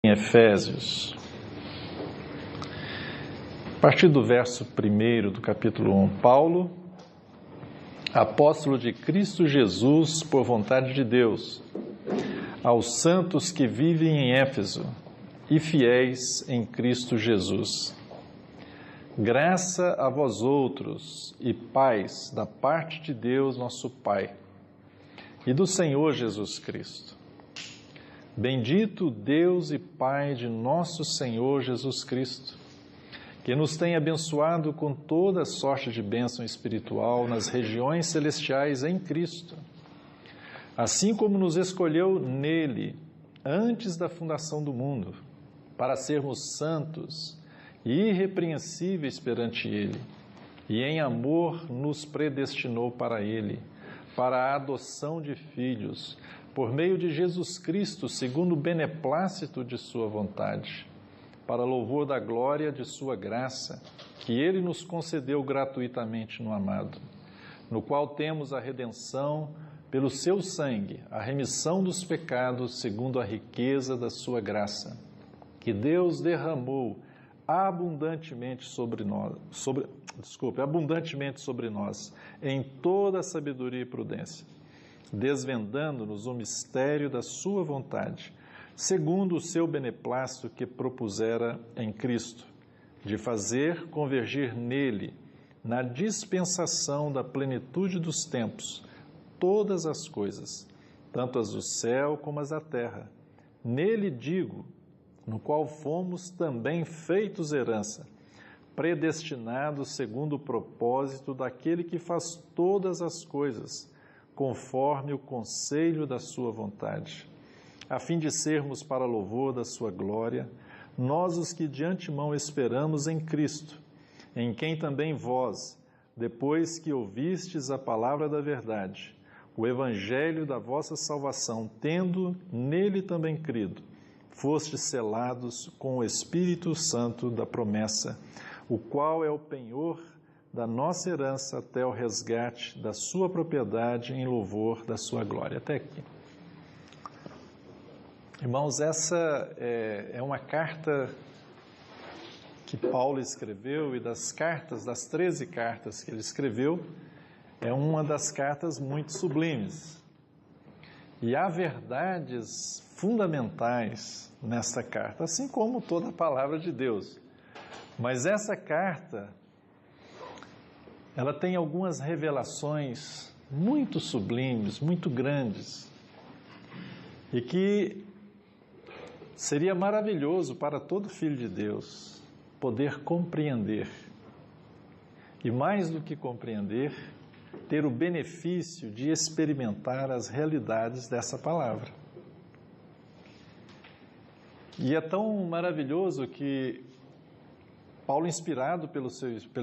Em Efésios, a partir do verso 1 do capítulo 1, Paulo, apóstolo de Cristo Jesus por vontade de Deus, aos santos que vivem em Éfeso e fiéis em Cristo Jesus. Graça a vós outros e paz da parte de Deus nosso Pai e do Senhor Jesus Cristo. Bendito Deus e Pai de nosso Senhor Jesus Cristo, que nos tem abençoado com toda sorte de bênção espiritual nas regiões celestiais em Cristo, assim como nos escolheu nele antes da fundação do mundo, para sermos santos e irrepreensíveis perante ele, e em amor nos predestinou para ele, para a adoção de filhos, por meio de Jesus Cristo, segundo o beneplácito de sua vontade, para louvor da glória de sua graça, que ele nos concedeu gratuitamente no amado, no qual temos a redenção pelo seu sangue, a remissão dos pecados segundo a riqueza da sua graça, que Deus derramou abundantemente sobre nós, em toda a sabedoria e prudência, desvendando-nos o mistério da sua vontade, segundo o seu beneplácito que propusera em Cristo, de fazer convergir nele, na dispensação da plenitude dos tempos, todas as coisas, tanto as do céu como as da terra. Nele digo, no qual fomos também feitos herança, predestinados segundo o propósito daquele que faz todas as coisas, conforme o conselho da sua vontade, a fim de sermos para louvor da sua glória, nós os que de antemão esperamos em Cristo, em quem também vós, depois que ouvistes a palavra da verdade, o evangelho da vossa salvação, tendo nele também crido, fostes selados com o Espírito Santo da promessa, o qual é o penhor da nossa herança até o resgate da sua propriedade em louvor da sua glória. Até aqui. Irmãos, essa é uma carta que Paulo escreveu, e das 13 cartas que ele escreveu, é uma das cartas muito sublimes. E há verdades fundamentais nesta carta, assim como toda a palavra de Deus. Mas essa carta, ela tem algumas revelações muito sublimes, muito grandes, e que seria maravilhoso para todo filho de Deus poder compreender. E mais do que compreender, ter o benefício de experimentar as realidades dessa palavra. E é tão maravilhoso que Paulo, inspirado pelo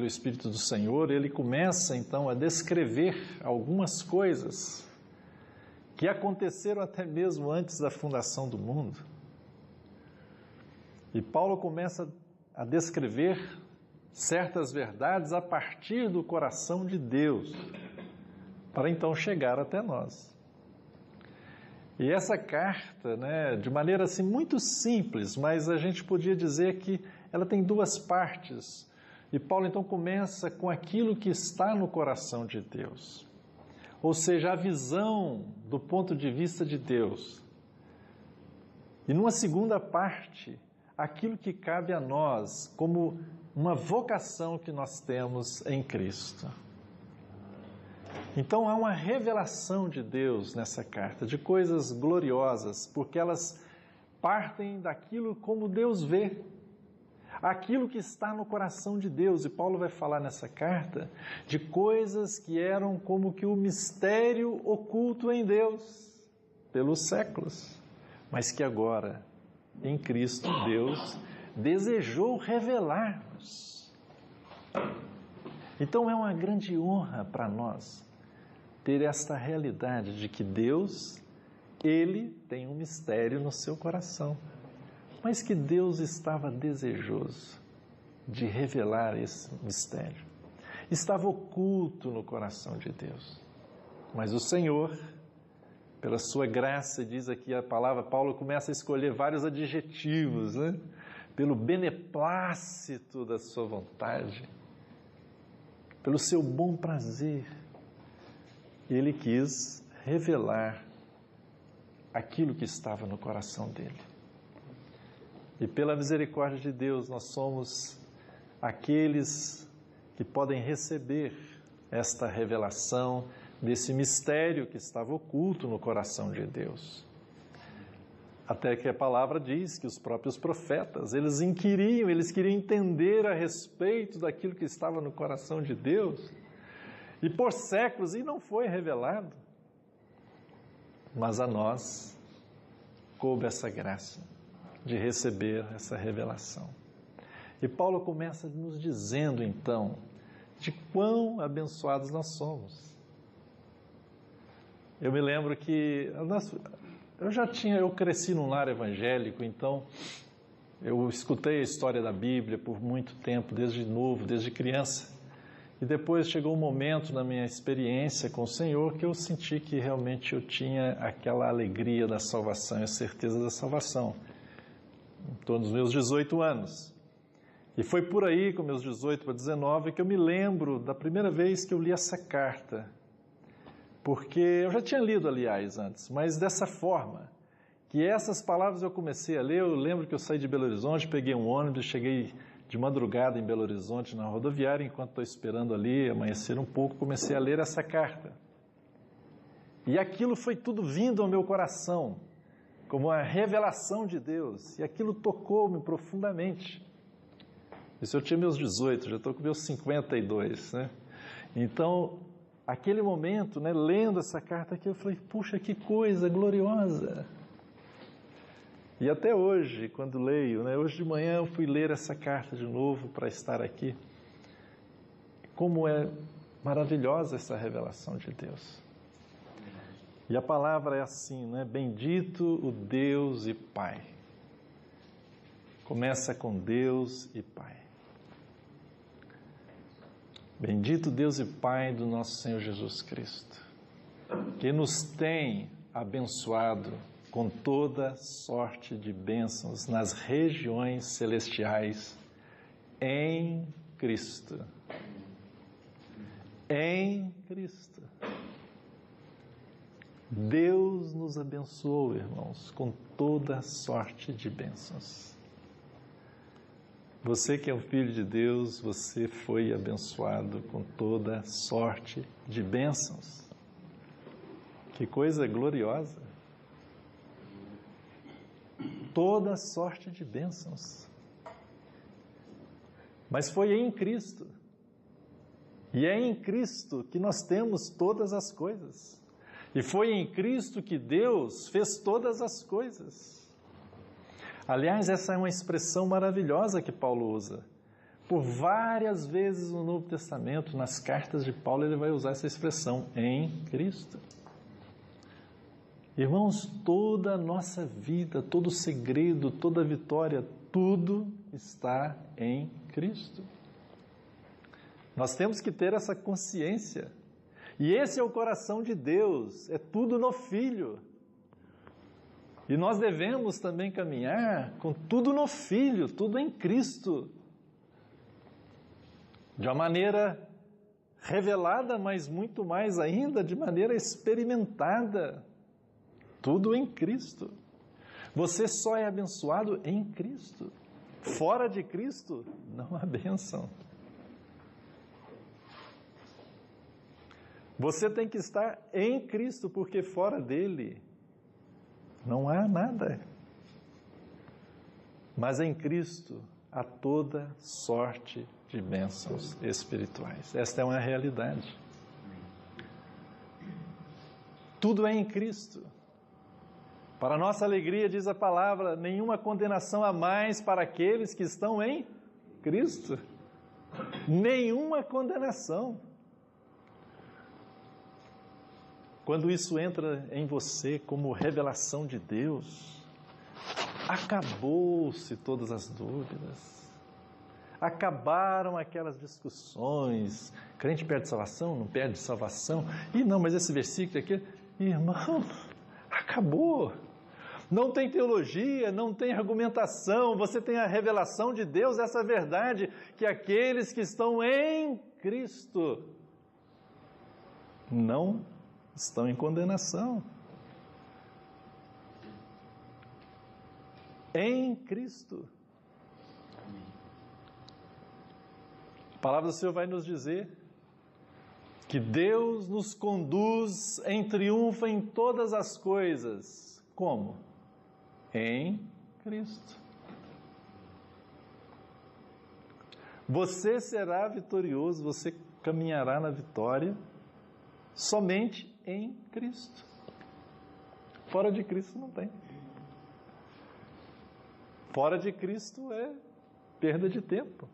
Espírito do Senhor, ele começa então a descrever algumas coisas que aconteceram até mesmo antes da fundação do mundo. E Paulo começa a descrever certas verdades a partir do coração de Deus, para então chegar até nós. E essa carta, de maneira assim muito simples, mas a gente podia dizer que ela tem duas partes. E Paulo então começa com aquilo que está no coração de Deus, ou seja, a visão do ponto de vista de Deus. E numa segunda parte, aquilo que cabe a nós como uma vocação que nós temos em Cristo. Então há uma revelação de Deus nessa carta, de coisas gloriosas, porque elas partem daquilo como Deus vê, aquilo que está no coração de Deus. E Paulo vai falar nessa carta de coisas que eram como que o mistério oculto em Deus pelos séculos, mas que agora, em Cristo, Deus desejou revelar-nos. Então é uma grande honra para nós ter esta realidade de que Deus, Ele tem um mistério no seu coração, mas que Deus estava desejoso de revelar esse mistério. Estava oculto no coração de Deus, mas o Senhor, pela sua graça, diz aqui a palavra, Paulo começa a escolher vários adjetivos, né? Pelo beneplácito da sua vontade, pelo seu bom prazer, ele quis revelar aquilo que estava no coração dele. E pela misericórdia de Deus, nós somos aqueles que podem receber esta revelação desse mistério que estava oculto no coração de Deus. Até que a palavra diz que os próprios profetas, eles inquiriam, eles queriam entender a respeito daquilo que estava no coração de Deus, e por séculos, e não foi revelado. Mas a nós coube essa graça de receber essa revelação. E Paulo começa nos dizendo, então, de quão abençoados nós somos. Eu me lembro que eu cresci num lar evangélico, então eu escutei a história da Bíblia por muito tempo, desde novo, desde criança. E depois chegou um momento na minha experiência com o Senhor que eu senti que realmente eu tinha aquela alegria da salvação, a certeza da salvação, em torno dos meus 18 anos. E foi por aí, com meus 18 para 19, que eu me lembro da primeira vez que eu li essa carta. Porque eu já tinha lido, aliás, antes, mas dessa forma, que essas palavras eu comecei a ler. Eu lembro que eu saí de Belo Horizonte, peguei um ônibus, cheguei de madrugada em Belo Horizonte, na rodoviária, enquanto estou esperando ali amanhecer um pouco, comecei a ler essa carta. E aquilo foi tudo vindo ao meu coração, como uma revelação de Deus, e aquilo tocou-me profundamente. Isso eu tinha meus 18, já estou com meus 52, né? Então, aquele momento, né, lendo essa carta aqui, eu falei, puxa, que coisa gloriosa! E até hoje, quando leio, né, hoje de manhã eu fui ler essa carta de novo para estar aqui. Como é maravilhosa essa revelação de Deus. E a palavra é assim, né? Bendito o Deus e Pai. Começa com Deus e Pai. Bendito Deus e Pai do nosso Senhor Jesus Cristo, que nos tem abençoado com toda sorte de bênçãos nas regiões celestiais em Cristo. Em Cristo. Deus nos abençoou, irmãos, com toda sorte de bênçãos. Você que é um filho de Deus, você foi abençoado com toda sorte de bênçãos. Que coisa gloriosa! Toda sorte de bênçãos. Mas foi em Cristo. E é em Cristo que nós temos todas as coisas. E foi em Cristo que Deus fez todas as coisas. Aliás, essa é uma expressão maravilhosa que Paulo usa. Por várias vezes no Novo Testamento, nas cartas de Paulo, ele vai usar essa expressão, em Cristo. Irmãos, toda a nossa vida, todo o segredo, toda a vitória, tudo está em Cristo. Nós temos que ter essa consciência. E esse é o coração de Deus, é tudo no Filho. E nós devemos também caminhar com tudo no Filho, tudo em Cristo. De uma maneira revelada, mas muito mais ainda, de maneira experimentada. Tudo em Cristo. Você só é abençoado em Cristo. Fora de Cristo, não há bênção. Você tem que estar em Cristo, porque fora dele não há nada. Mas em Cristo há toda sorte de bênçãos espirituais. Esta é uma realidade. Tudo é em Cristo. Para nossa alegria, diz a palavra, nenhuma condenação há mais para aqueles que estão em Cristo. Nenhuma condenação. Quando isso entra em você como revelação de Deus, acabou-se todas as dúvidas. Acabaram aquelas discussões. Crente perde salvação? Não perde salvação? Ih, não, mas esse versículo aqui... Irmão, Acabou. Não tem teologia, não tem argumentação, você tem a revelação de Deus, essa verdade, que aqueles que estão em Cristo não estão em condenação. Em Cristo. A palavra do Senhor vai nos dizer que Deus nos conduz em triunfo em todas as coisas. Como? Em Cristo. Você será vitorioso, você caminhará na vitória somente em Cristo. Fora de Cristo não tem. Fora de Cristo é perda de tempo.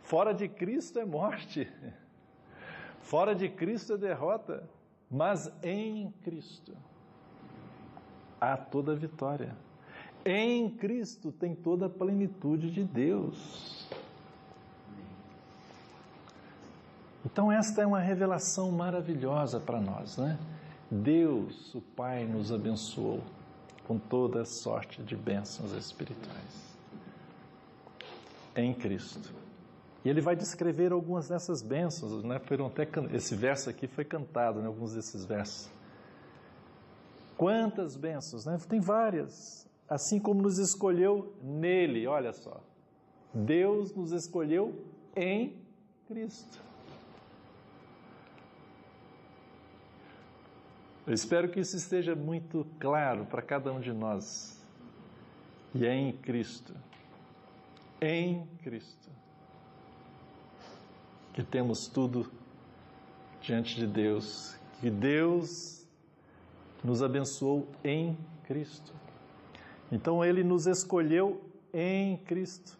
Fora de Cristo é morte. Fora de Cristo é derrota. Mas em Cristo há toda a vitória. Em Cristo tem toda a plenitude de Deus. Então esta é uma revelação maravilhosa para nós, né? Deus, o Pai, nos abençoou com toda a sorte de bênçãos espirituais em Cristo. E ele vai descrever algumas dessas bênçãos, né? Esse verso aqui foi cantado, né? Alguns desses versos. Quantas bênçãos, né? Tem várias. Assim como nos escolheu nele, olha só. Deus nos escolheu em Cristo. Eu espero que isso esteja muito claro para cada um de nós. E é em Cristo. Em Cristo. Que temos tudo diante de Deus. Que Deus nos abençoou em Cristo. Então Ele nos escolheu em Cristo.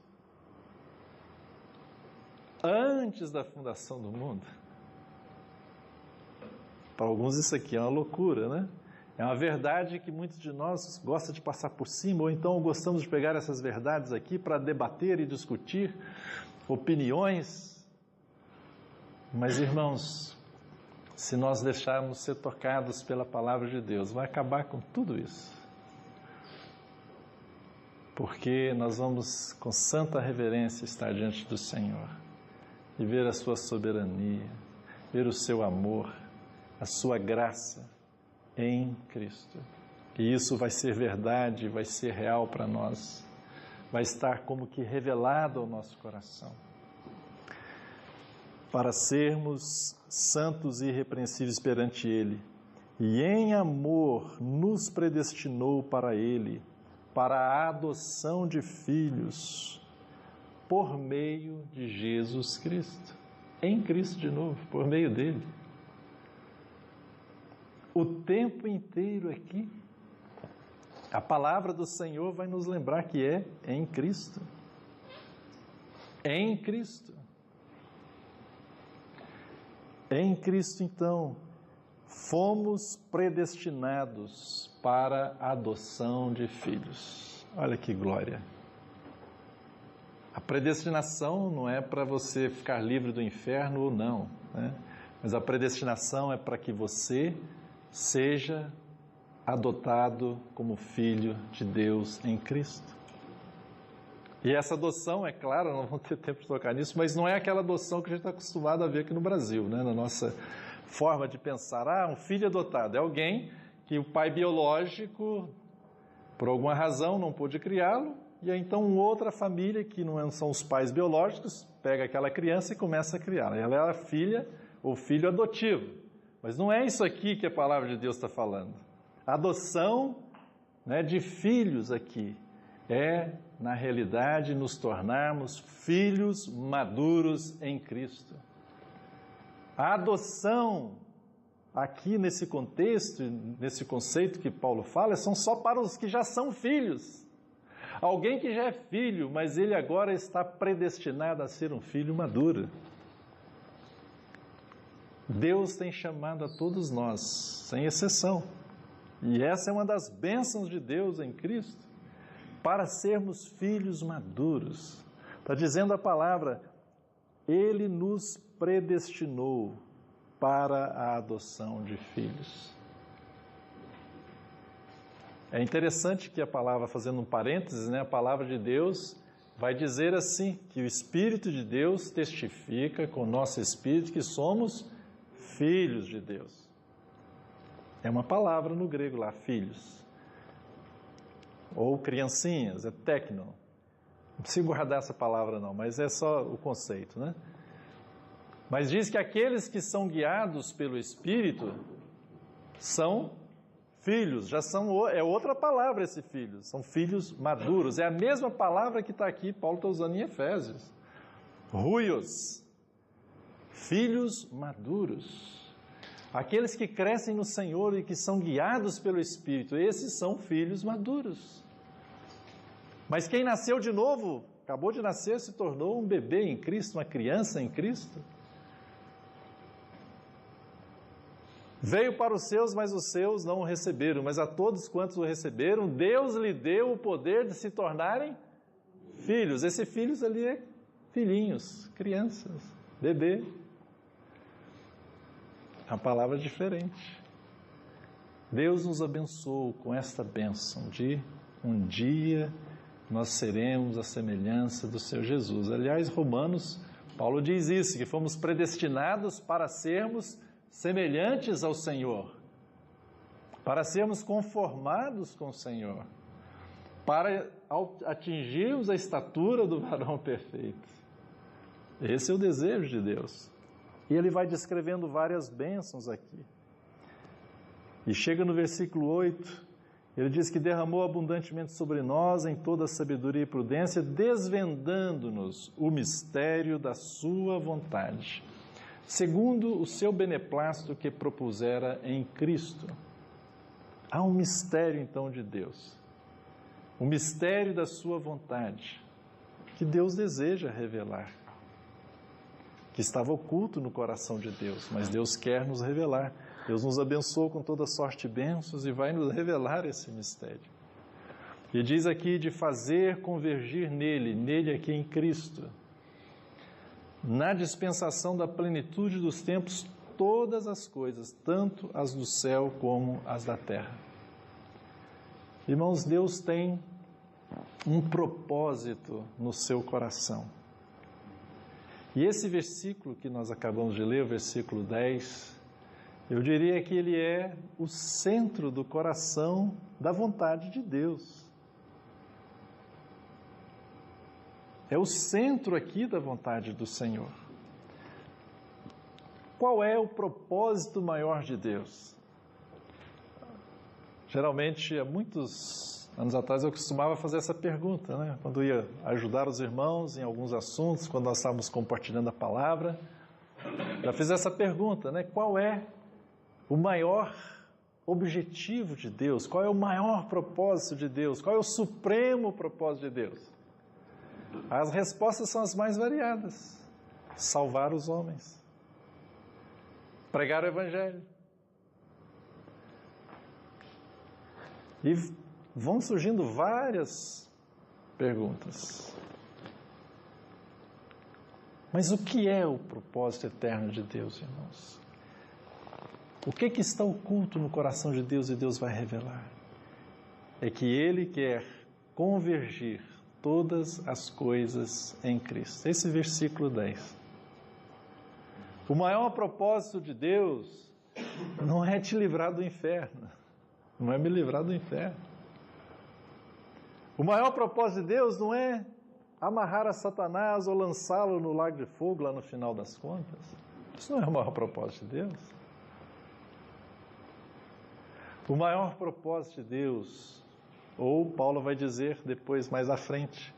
Antes da fundação do mundo. Para alguns isso aqui é uma loucura, né? É uma verdade que muitos de nós gostam de passar por cima, ou então gostamos de pegar essas verdades aqui para debater e discutir opiniões. Mas, irmãos, se nós deixarmos ser tocados pela palavra de Deus, vai acabar com tudo isso. Porque nós vamos, com santa reverência, estar diante do Senhor e ver a sua soberania, ver o seu amor, a sua graça em Cristo. E isso vai ser verdade, vai ser real para nós, vai estar como que revelado ao nosso coração. Para sermos santos e irrepreensíveis perante Ele, e em amor nos predestinou para Ele, para a adoção de filhos, por meio de Jesus Cristo. Em Cristo de novo, por meio dele. O tempo inteiro aqui, a palavra do Senhor vai nos lembrar que é em Cristo. Em Cristo. Em Cristo, então, fomos predestinados para a adoção de filhos. Olha que glória! A predestinação não é para você ficar livre do inferno ou não, né? Mas a predestinação é para que você seja adotado como filho de Deus em Cristo. E essa adoção, é claro, não vamos ter tempo de tocar nisso, mas não é aquela adoção que a gente está acostumado a ver aqui no Brasil, né? Na nossa forma de pensar, um filho adotado é alguém que o pai biológico, por alguma razão, não pôde criá-lo, e aí então outra família, que não são os pais biológicos, pega aquela criança e começa a criá-la. Ela é a filha ou filho adotivo. Mas não é isso aqui que a palavra de Deus está falando. A adoção, né, de filhos aqui é, na realidade, nos tornarmos filhos maduros em Cristo. A adoção, aqui nesse contexto, nesse conceito que Paulo fala, são só para os que já são filhos. Alguém que já é filho, mas ele agora está predestinado a ser um filho maduro. Deus tem chamado a todos nós, sem exceção. E essa é uma das bênçãos de Deus em Cristo, para sermos filhos maduros. Está dizendo a palavra, Ele nos predestinou para a adoção de filhos. É interessante que a palavra, fazendo um parênteses, né, a palavra de Deus vai dizer assim, que o Espírito de Deus testifica com o nosso Espírito que somos filhos de Deus. É uma palavra no grego lá, filhos. Ou criancinhas, é teknon. Não preciso guardar essa palavra não, mas é só o conceito, né? Mas diz que aqueles que são guiados pelo Espírito são filhos, é outra palavra esse filhos, são filhos maduros, é a mesma palavra que está aqui, Paulo está usando em Efésios. Ruios, filhos maduros. Aqueles que crescem no Senhor e que são guiados pelo Espírito, esses são filhos maduros. Mas quem nasceu de novo, acabou de nascer, se tornou um bebê em Cristo, uma criança em Cristo. Veio para os seus, mas os seus não o receberam. Mas a todos quantos o receberam, Deus lhe deu o poder de se tornarem filhos. Esse filhos ali é filhinhos, crianças, bebê. A palavra é diferente. Deus nos abençoou com esta bênção de um dia nós seremos a semelhança do seu Jesus. Aliás, Romanos, Paulo diz isso, que fomos predestinados para sermos semelhantes ao Senhor, para sermos conformados com o Senhor, para atingirmos a estatura do varão perfeito. Esse é o desejo de Deus. E ele vai descrevendo várias bênçãos aqui. E chega no versículo 8, ele diz que derramou abundantemente sobre nós em toda sabedoria e prudência, desvendando-nos o mistério da sua vontade, segundo o seu beneplácito que propusera em Cristo. Há um mistério então de Deus, o mistério da sua vontade, que Deus deseja revelar, que estava oculto no coração de Deus, mas Deus quer nos revelar. Deus nos abençoou com toda sorte de bênçãos e vai nos revelar esse mistério. E diz aqui de fazer convergir nele aqui em Cristo, na dispensação da plenitude dos tempos, todas as coisas, tanto as do céu como as da terra. Irmãos, Deus tem um propósito no seu coração. E esse versículo que nós acabamos de ler, o versículo 10, eu diria que ele é o centro do coração da vontade de Deus. É o centro aqui da vontade do Senhor. Qual é o propósito maior de Deus? Geralmente, há muitos anos atrás, eu costumava fazer essa pergunta, né? Quando ia ajudar os irmãos em alguns assuntos, quando nós estávamos compartilhando a palavra, já fiz essa pergunta, né? Qual é o maior objetivo de Deus? Qual é o maior propósito de Deus? Qual é o supremo propósito de Deus? As respostas são as mais variadas. Salvar os homens. Pregar o Evangelho. E vão surgindo várias perguntas. Mas o que é o propósito eterno de Deus, irmãos? O que está oculto no coração de Deus e Deus vai revelar? É que Ele quer convergir todas as coisas em Cristo. Esse versículo 10. O maior propósito de Deus não é te livrar do inferno, não é me livrar do inferno. O maior propósito de Deus não é amarrar a Satanás ou lançá-lo no lago de fogo lá no final das contas. Isso não é o maior propósito de Deus. O maior propósito de Deus, ou Paulo vai dizer depois, mais à frente,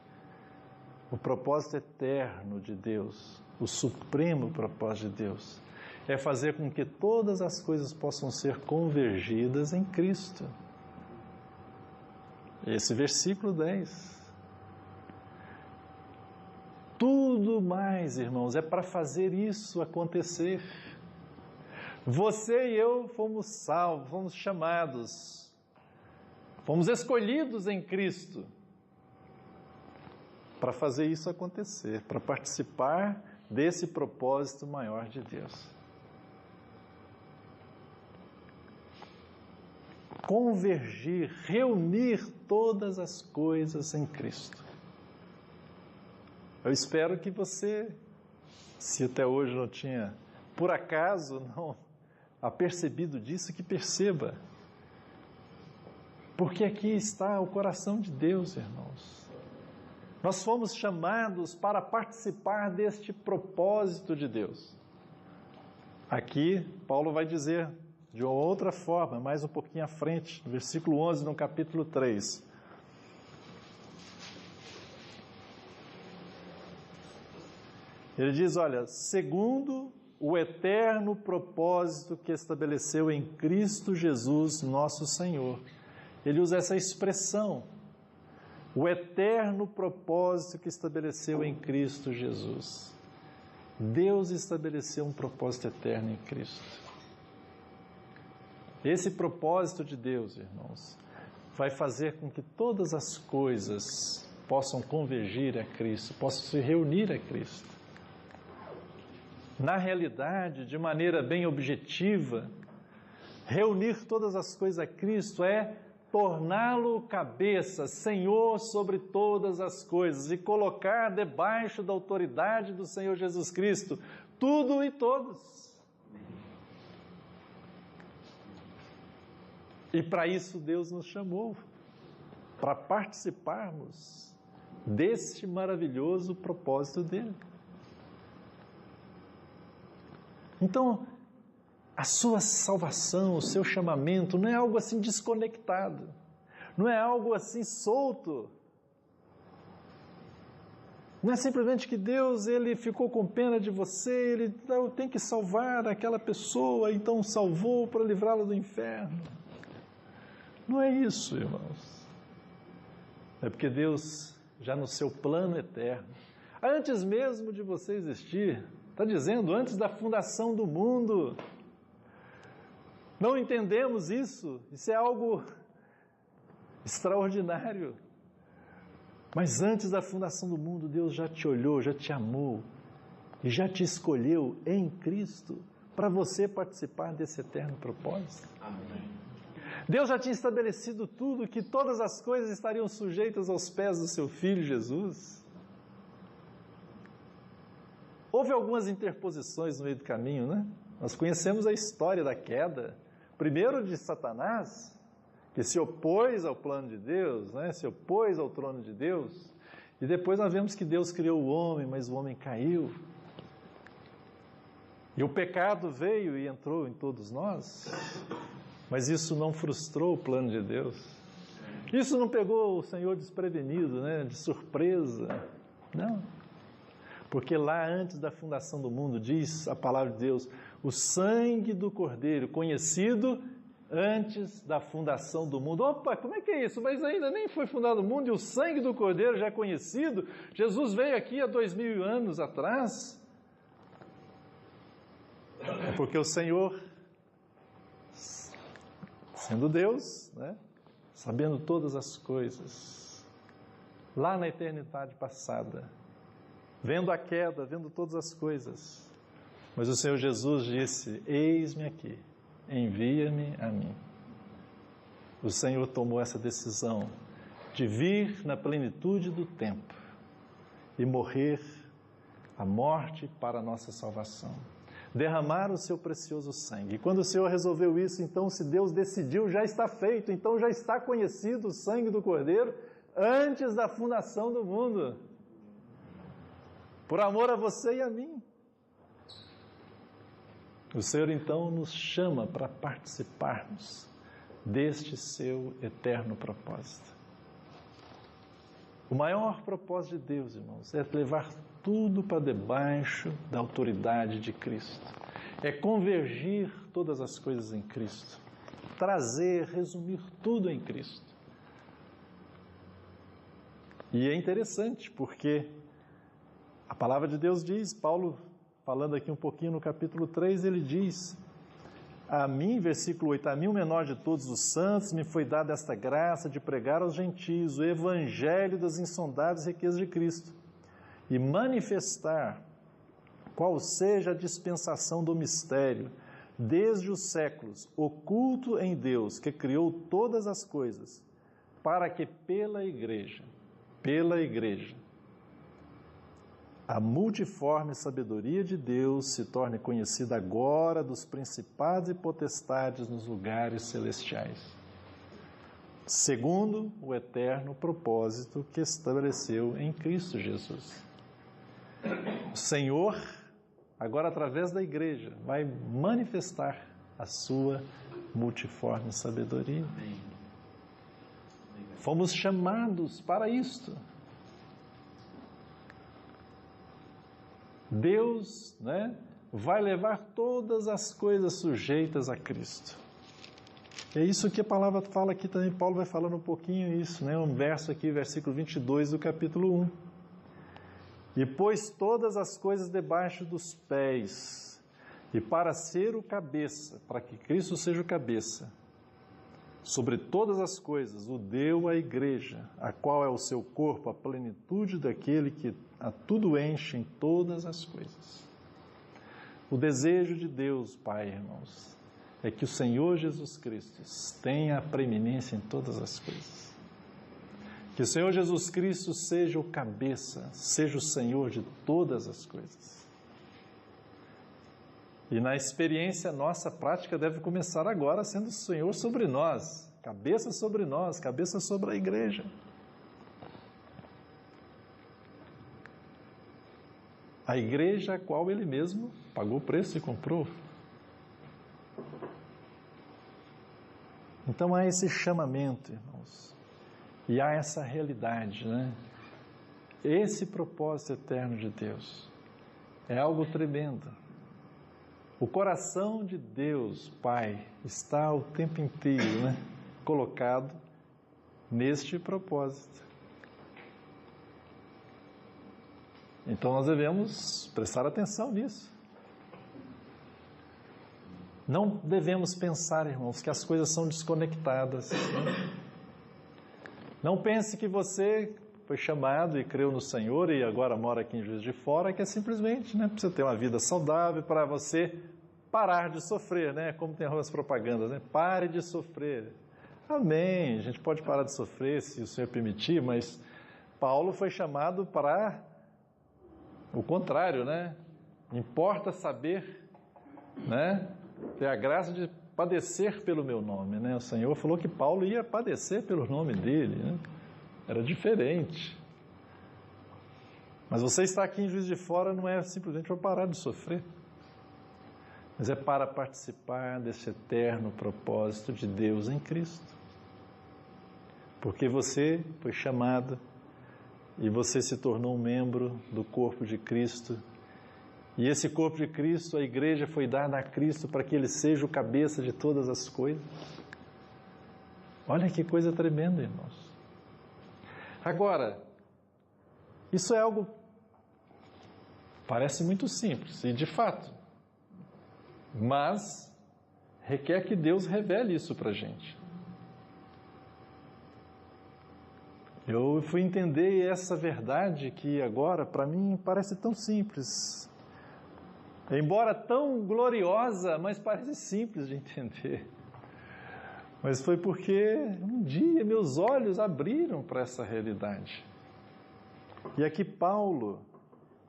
o propósito eterno de Deus, o supremo propósito de Deus, é fazer com que todas as coisas possam ser convergidas em Cristo. Esse versículo 10. Tudo mais, irmãos, é para fazer isso acontecer. Você e eu fomos salvos, fomos chamados, fomos escolhidos em Cristo para fazer isso acontecer, para participar desse propósito maior de Deus. convergir, reunir todas as coisas em Cristo. Eu espero que você, se até hoje não tinha, por acaso, não apercebido disso, que perceba. Porque aqui está o coração de Deus, irmãos. Nós fomos chamados para participar deste propósito de Deus. Aqui, Paulo vai dizer de uma outra forma, mais um pouquinho à frente, no versículo 11, no capítulo 3. Ele diz, olha, segundo o eterno propósito que estabeleceu em Cristo Jesus, nosso Senhor. Ele usa essa expressão, o eterno propósito que estabeleceu em Cristo Jesus. Deus estabeleceu um propósito eterno em Cristo. Esse propósito de Deus, irmãos, vai fazer com que todas as coisas possam convergir a Cristo, possam se reunir a Cristo. Na realidade, de maneira bem objetiva, reunir todas as coisas a Cristo é torná-lo cabeça, Senhor sobre todas as coisas e colocar debaixo da autoridade do Senhor Jesus Cristo tudo e todos. E para isso Deus nos chamou, para participarmos deste maravilhoso propósito dele. Então, a sua salvação, o seu chamamento não é algo assim desconectado, não é algo assim solto. Não é simplesmente que Deus ele ficou com pena de você, ele tem que salvar aquela pessoa, então salvou para livrá-la do inferno. Não é isso, irmãos. É porque Deus, já no seu plano eterno, antes mesmo de você existir, está dizendo, antes da fundação do mundo. Não entendemos isso, isso é algo extraordinário. Mas antes da fundação do mundo, Deus já te olhou, já te amou e já te escolheu em Cristo para você participar desse eterno propósito. Amém. Deus já tinha estabelecido tudo, que todas as coisas estariam sujeitas aos pés do seu Filho Jesus. Houve algumas interposições no meio do caminho, né? Nós conhecemos a história da queda, primeiro de Satanás, que se opôs ao plano de Deus, né? Se opôs ao trono de Deus, e depois nós vemos que Deus criou o homem, mas o homem caiu. E o pecado veio e entrou em todos nós, mas isso não frustrou o plano de Deus. Isso não pegou o Senhor desprevenido, né? De surpresa, não. Porque lá antes da fundação do mundo, diz a palavra de Deus, o sangue do Cordeiro, conhecido antes da fundação do mundo. Opa, como é que é isso? Mas ainda nem foi fundado o mundo e o sangue do Cordeiro já é conhecido. Jesus veio aqui há 2000 anos atrás. É porque o Senhor, sendo Deus, né, sabendo todas as coisas, lá na eternidade passada, vendo a queda, vendo todas as coisas, mas o Senhor Jesus disse, eis-me aqui, envia-me a mim. O Senhor tomou essa decisão de vir na plenitude do tempo e morrer a morte para a nossa salvação, derramar o seu precioso sangue. E quando o Senhor resolveu isso, então se Deus decidiu, já está feito, então já está conhecido o sangue do Cordeiro antes da fundação do mundo, por amor a você e a mim. O Senhor então nos chama para participarmos deste seu eterno propósito. O maior propósito de Deus, irmãos, é levar tudo para debaixo da autoridade de Cristo. É convergir todas as coisas em Cristo. Trazer, resumir tudo em Cristo. E é interessante porque a palavra de Deus diz, Paulo falando aqui um pouquinho no capítulo 3, ele diz, a mim, versículo 8, a mim o menor de todos os santos me foi dada esta graça de pregar aos gentios o evangelho das insondáveis riquezas de Cristo e manifestar qual seja a dispensação do mistério, desde os séculos, oculto em Deus, que criou todas as coisas, para que pela Igreja, a multiforme sabedoria de Deus se torne conhecida agora dos principados e potestades nos lugares celestiais, segundo o eterno propósito que estabeleceu em Cristo Jesus. O Senhor, agora através da Igreja, vai manifestar a sua multiforme sabedoria. Fomos chamados para isto. Deus, vai levar todas as coisas sujeitas a Cristo. É isso que a palavra fala aqui também. Paulo vai falando um pouquinho isso, um verso aqui, versículo 22 do capítulo 1. E pôs todas as coisas debaixo dos pés, e para ser o cabeça, para que Cristo seja o cabeça, sobre todas as coisas, o deu à Igreja, a qual é o seu corpo, a plenitude daquele que a tudo enche em todas as coisas. O desejo de Deus, Pai, irmãos, é que o Senhor Jesus Cristo tenha a preeminência em todas as coisas. Que o Senhor Jesus Cristo seja o cabeça, seja o Senhor de todas as coisas. E na experiência nossa prática deve começar agora sendo o Senhor sobre nós, cabeça sobre a Igreja. A Igreja a qual Ele mesmo pagou o preço e comprou. Então há esse chamamento, irmãos, e há essa realidade, Esse propósito eterno de Deus é algo tremendo. O coração de Deus, Pai, está o tempo inteiro, colocado neste propósito. Então nós devemos prestar atenção nisso. Não devemos pensar, irmãos, que as coisas são desconectadas. Não pense que você foi chamado e creu no Senhor e agora mora aqui em Juiz de Fora, que é simplesmente para você ter uma vida saudável, para você parar de sofrer, como tem algumas propagandas, pare de sofrer. Amém, a gente pode parar de sofrer se o Senhor permitir, mas Paulo foi chamado para o contrário, Importa saber, ter a graça de padecer pelo meu nome, O Senhor falou que Paulo ia padecer pelo nome dele, Era diferente. Mas você estar aqui em Juiz de Fora não é simplesmente para parar de sofrer, mas é para participar desse eterno propósito de Deus em Cristo. Porque você foi chamado e você se tornou um membro do corpo de Cristo. E esse corpo de Cristo, a Igreja, foi dada a Cristo para que Ele seja o cabeça de todas as coisas. Olha que coisa tremenda, irmãos. Agora, isso é algo, parece muito simples, e de fato, mas requer que Deus revele isso para a gente. Eu fui entender essa verdade que agora, para mim, parece tão simples. Embora tão gloriosa, mas parece simples de entender. Mas foi porque um dia meus olhos abriram para essa realidade. E aqui Paulo,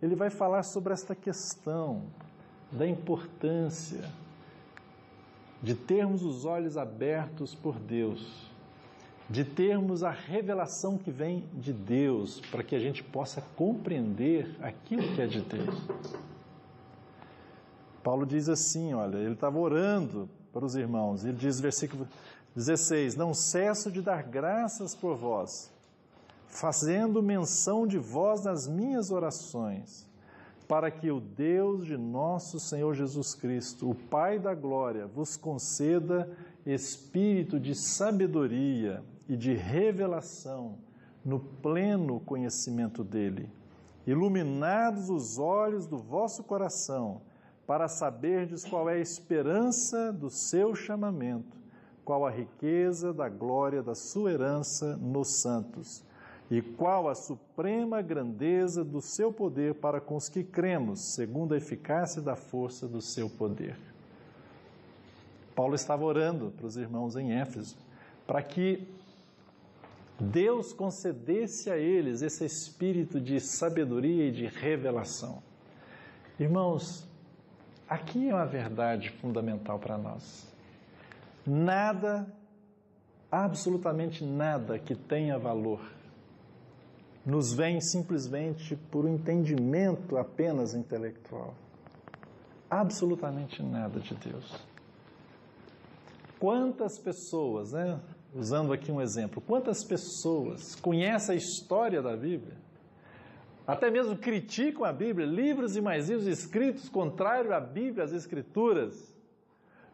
ele vai falar sobre esta questão da importância de termos os olhos abertos por Deus, de termos a revelação que vem de Deus, para que a gente possa compreender aquilo que é de Deus. Paulo diz assim, olha, ele estava orando para os irmãos, ele diz, versículo 16, não cesso de dar graças por vós, fazendo menção de vós nas minhas orações, para que o Deus de nosso Senhor Jesus Cristo, o Pai da glória, vos conceda espírito de sabedoria e de revelação no pleno conhecimento dele, iluminados os olhos do vosso coração, para saberdes qual é a esperança do seu chamamento, qual a riqueza da glória da sua herança nos santos, e qual a suprema grandeza do seu poder para com os que cremos, segundo a eficácia da força do seu poder. Paulo estava orando para os irmãos em Éfeso, para que Deus concedesse a eles esse espírito de sabedoria e de revelação. Irmãos, aqui é uma verdade fundamental para nós. Nada, absolutamente nada que tenha valor, nos vem simplesmente por um entendimento apenas intelectual. Absolutamente nada de Deus. Quantas pessoas, usando aqui um exemplo, quantas pessoas conhecem a história da Bíblia, até mesmo criticam a Bíblia, livros e mais livros escritos contrário à Bíblia, às Escrituras,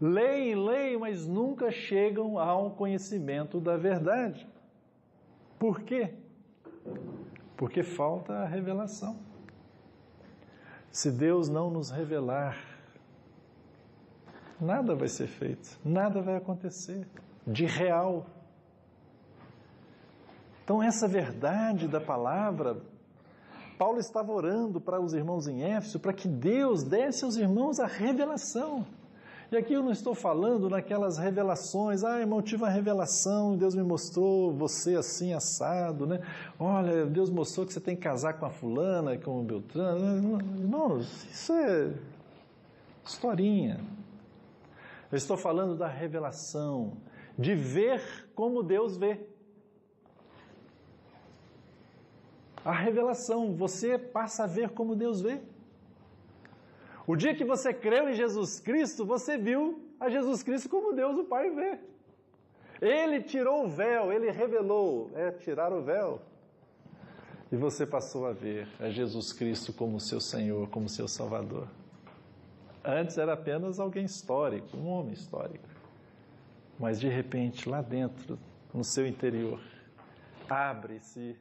leem, mas nunca chegam ao conhecimento da verdade. Por quê? Porque falta a revelação. Se Deus não nos revelar, nada vai ser feito, nada vai acontecer de real. Então, essa verdade da palavra, Paulo estava orando para os irmãos em Éfeso, para que Deus desse aos irmãos a revelação. E aqui eu não estou falando naquelas revelações, irmão, eu tive uma revelação, Deus me mostrou você assim, assado, né? Olha, Deus mostrou que você tem que casar com a fulana, com o Beltrano. Não, isso é historinha. Eu estou falando da revelação, de ver como Deus vê. A revelação, você passa a ver como Deus vê. O dia que você creu em Jesus Cristo, você viu a Jesus Cristo como Deus o Pai vê. Ele tirou o véu, Ele revelou, tirar o véu. E você passou a ver a Jesus Cristo como seu Senhor, como seu Salvador. Antes era apenas alguém histórico, um homem histórico. Mas de repente, lá dentro, no seu interior, abre-se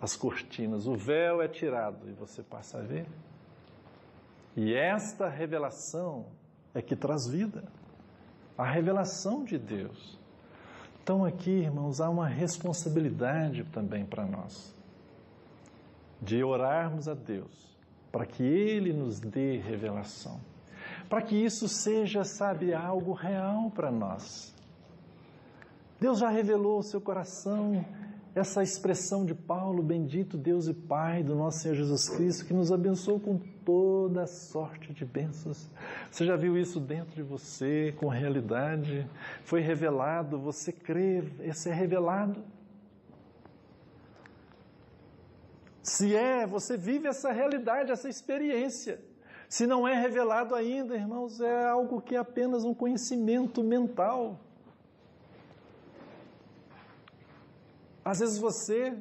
as cortinas, o véu é tirado e você passa a ver. E esta revelação é que traz vida. A revelação de Deus. Então aqui, irmãos, há uma responsabilidade também para nós. De orarmos a Deus para que Ele nos dê revelação. Para que isso seja, algo real para nós. Deus já revelou o seu coração, essa expressão de Paulo, bendito Deus e Pai do nosso Senhor Jesus Cristo, que nos abençoou com toda sorte de bênçãos. Você já viu isso dentro de você, com realidade? Foi revelado, você crê, esse é revelado. Se você vive essa realidade, essa experiência. Se não é revelado ainda, irmãos, é algo que é apenas um conhecimento mental. Às vezes você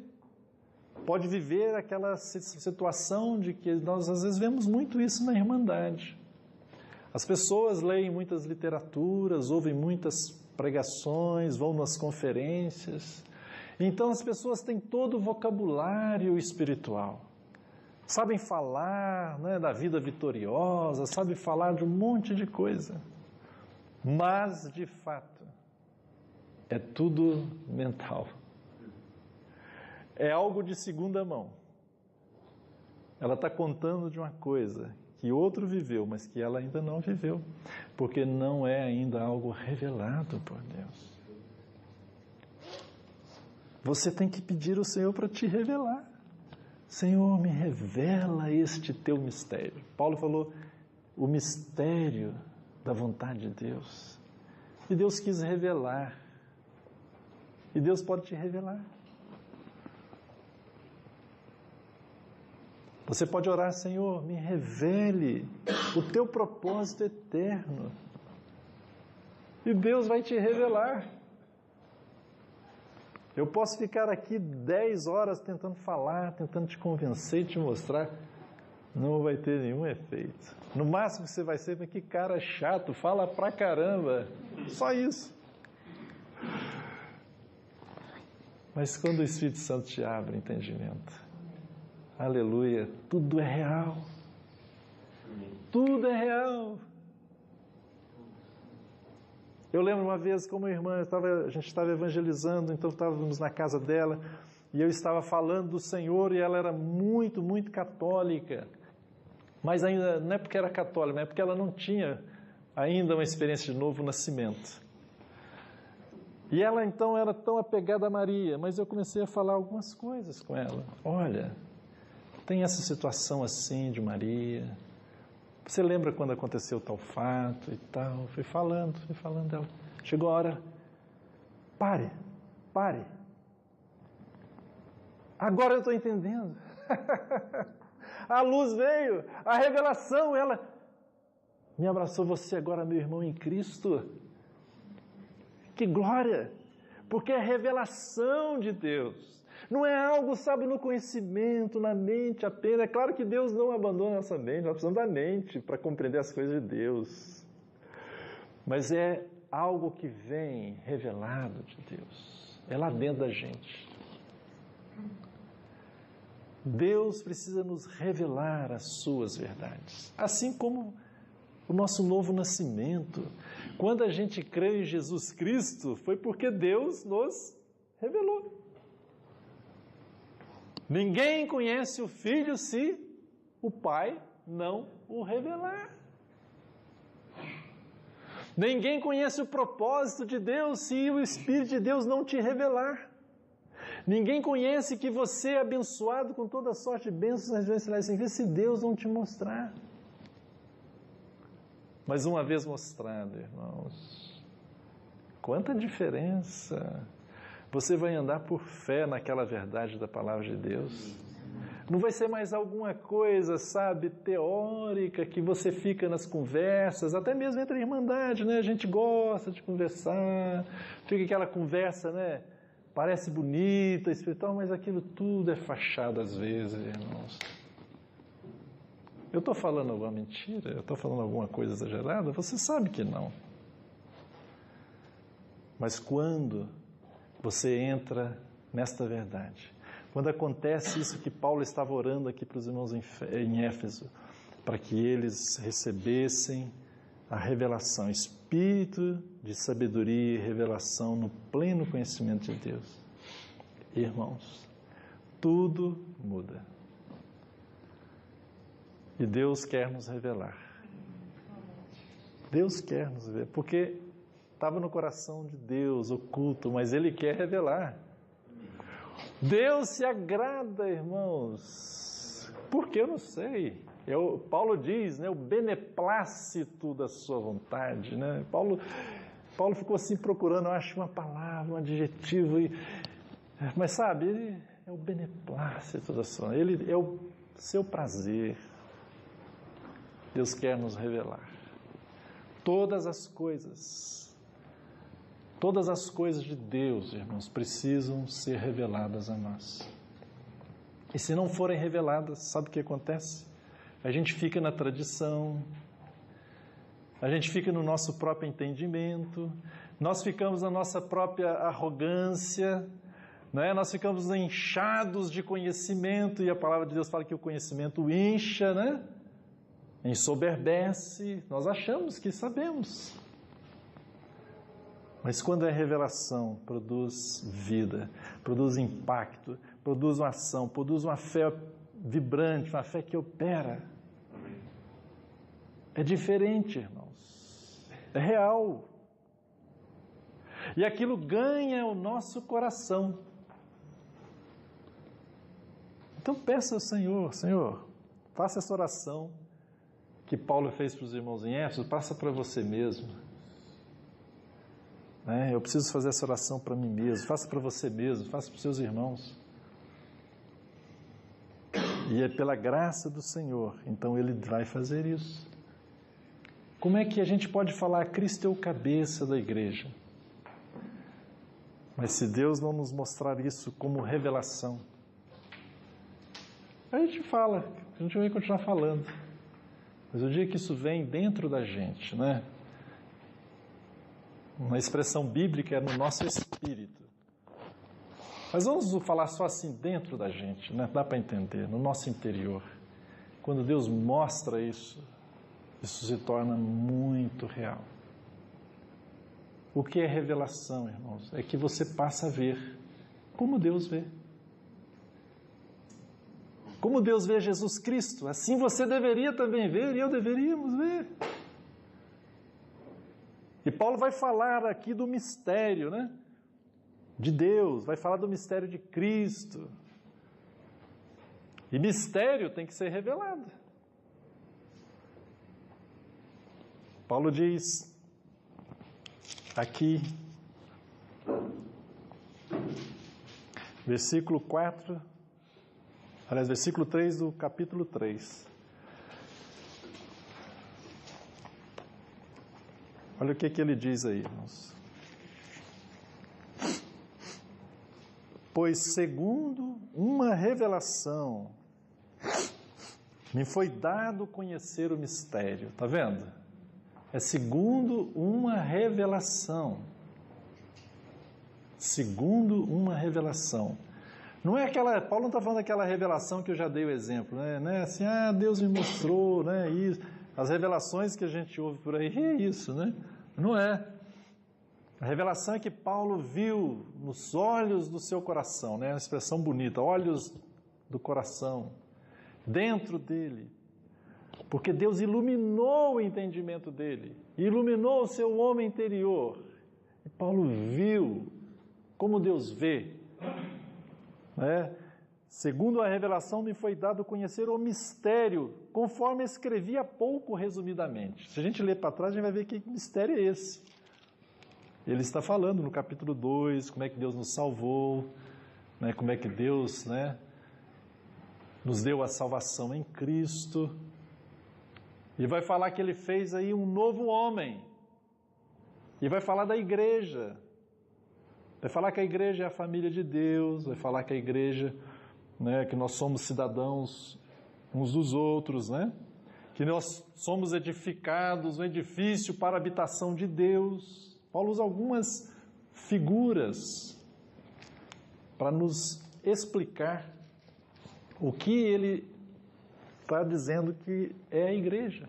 pode viver aquela situação de que nós às vezes vemos muito isso na Irmandade. As pessoas leem muitas literaturas, ouvem muitas pregações, vão nas conferências. Então as pessoas têm todo o vocabulário espiritual. Sabem falar, da vida vitoriosa, sabem falar de um monte de coisa. Mas, de fato, é tudo mental. É algo de segunda mão. Ela está contando de uma coisa que outro viveu, mas que ela ainda não viveu, porque não é ainda algo revelado por Deus. Você tem que pedir ao Senhor para te revelar. Senhor, me revela este teu mistério. Paulo falou, o mistério da vontade de Deus. E Deus quis revelar. E Deus pode te revelar. Você pode orar, Senhor, me revele o teu propósito eterno. E Deus vai te revelar. Eu posso ficar aqui 10 horas tentando falar, tentando te convencer, te mostrar. Não vai ter nenhum efeito. No máximo que você vai ser, que cara chato, fala pra caramba. Só isso. Mas quando o Espírito Santo te abre entendimento, aleluia, tudo é real. Tudo é real. Eu lembro uma vez como irmã, a gente estava evangelizando, então estávamos na casa dela, e eu estava falando do Senhor, e ela era muito, muito católica. Mas ainda, não é porque era católica, mas é porque ela não tinha ainda uma experiência de novo nascimento. E ela então era tão apegada a Maria, mas eu comecei a falar algumas coisas com ela. Olha, tem essa situação assim de Maria. Você lembra quando aconteceu tal fato e tal? Fui falando dela. Chegou a hora, pare. Agora eu estou entendendo. A luz veio, a revelação, ela me abraçou. Você agora, meu irmão em Cristo. Que glória! Porque é revelação de Deus. Não é algo, sabe, no conhecimento, na mente apenas. É claro que Deus não abandona a nossa mente, nós precisamos da mente para compreender as coisas de Deus. Mas é algo que vem revelado de Deus. É lá dentro da gente. Deus precisa nos revelar as suas verdades. Assim como o nosso novo nascimento. Quando a gente crê em Jesus Cristo, foi porque Deus nos revelou. Ninguém conhece o Filho se o Pai não o revelar. Ninguém conhece o propósito de Deus se o Espírito de Deus não te revelar. Ninguém conhece que você é abençoado com toda sorte de bênçãos nas regiões celestes se Deus não te mostrar. Mas uma vez mostrado, irmãos, quanta diferença! Você vai andar por fé naquela verdade da palavra de Deus. Não vai ser mais alguma coisa, sabe, teórica, que você fica nas conversas, até mesmo entre a irmandade, né? A gente gosta de conversar, fica aquela conversa, né? Parece bonita, espiritual, mas aquilo tudo é fachada às vezes, irmãos. Eu estou falando alguma mentira? Eu estou falando alguma coisa exagerada? Você sabe que não. Mas quando você entra nesta verdade, quando acontece isso que Paulo estava orando aqui para os irmãos em Éfeso, para que eles recebessem a revelação, espírito de sabedoria e revelação no pleno conhecimento de Deus. Irmãos, tudo muda. E Deus quer nos revelar. Deus quer nos ver, porque estava no coração de Deus, oculto, mas Ele quer revelar. Deus se agrada, irmãos, porque eu não sei. Paulo diz, né, o beneplácito da sua vontade, né? Paulo ficou assim procurando, eu acho, uma palavra, um adjetivo, mas sabe, ele é o beneplácito da sua, ele é o seu prazer. Deus quer nos revelar todas as coisas de Deus, irmãos, precisam ser reveladas a nós. E se não forem reveladas, sabe o que acontece? A gente fica na tradição, a gente fica no nosso próprio entendimento, nós ficamos na nossa própria arrogância, né? Nós ficamos inchados de conhecimento, e a palavra de Deus fala que o conhecimento incha, né? Ensoberbece, nós achamos que sabemos. Mas quando é revelação, produz vida, produz impacto, produz uma ação, produz uma fé vibrante, uma fé que opera. É diferente, irmãos. É real. E aquilo ganha o nosso coração. Então peça ao Senhor, Senhor, faça essa oração que Paulo fez para os irmãos em Éfeso, passa para você mesmo. Eu preciso fazer essa oração para mim mesmo, faça para você mesmo, faça para os seus irmãos. E é pela graça do Senhor, então Ele vai fazer isso. Como é que a gente pode falar, Cristo é o cabeça da igreja? Mas se Deus não nos mostrar isso como revelação, a gente fala, a gente vai continuar falando. Mas o dia que isso vem dentro da gente, né? Uma expressão bíblica é no nosso espírito. Mas vamos falar só assim dentro da gente, né? Dá para entender, no nosso interior. Quando Deus mostra isso, isso se torna muito real. O que é revelação, irmãos? É que você passa a ver como Deus vê. Como Deus vê Jesus Cristo, assim você deveria também ver e eu deveríamos ver. Paulo vai falar aqui do mistério, né? De Deus, vai falar do mistério de Cristo. E mistério tem que ser revelado. Paulo diz aqui, versículo 3 do capítulo 3. Olha o que ele diz aí, irmãos. Pois segundo uma revelação, me foi dado conhecer o mistério. Está vendo? É segundo uma revelação. Segundo uma revelação. Não é aquela, Paulo não está falando daquela revelação que eu já dei o exemplo, né? Não é assim, Deus me mostrou, né? Isso. As revelações que a gente ouve por aí, é isso, né? Não é. A revelação é que Paulo viu nos olhos do seu coração, né? Uma expressão bonita, olhos do coração, dentro dele. Porque Deus iluminou o entendimento dele, iluminou o seu homem interior. E Paulo viu como Deus vê, né? Segundo a revelação, me foi dado conhecer o mistério, conforme escrevi há pouco resumidamente. Se a gente ler para trás, a gente vai ver que mistério é esse. Ele está falando no capítulo 2, como é que Deus nos salvou, né? Como é que Deus, né, nos deu a salvação em Cristo. E vai falar que ele fez aí um novo homem. E vai falar da igreja. Vai falar que a igreja é a família de Deus, vai falar que a igreja, né, que nós somos cidadãos uns dos outros, né? Que nós somos edificados, um edifício para a habitação de Deus. Paulo usa algumas figuras para nos explicar o que ele está dizendo que é a igreja.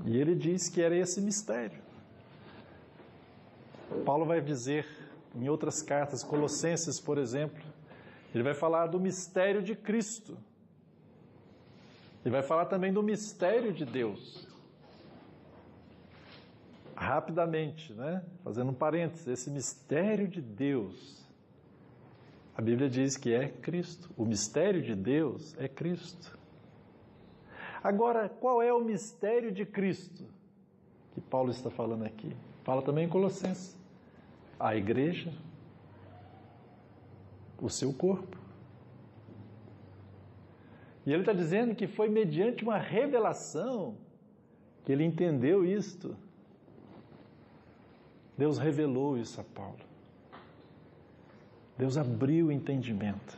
E ele diz que era esse mistério. Paulo vai dizer em outras cartas, Colossenses, por exemplo, ele vai falar do mistério de Cristo. Ele vai falar também do mistério de Deus. Rapidamente, né? Fazendo um parênteses, esse mistério de Deus, a Bíblia diz que é Cristo. O mistério de Deus é Cristo. Agora, qual é o mistério de Cristo que Paulo está falando aqui? Fala também em Colossenses. A igreja, o seu corpo. E ele está dizendo que foi mediante uma revelação que ele entendeu isto. Deus revelou isso a Paulo. Deus abriu o entendimento.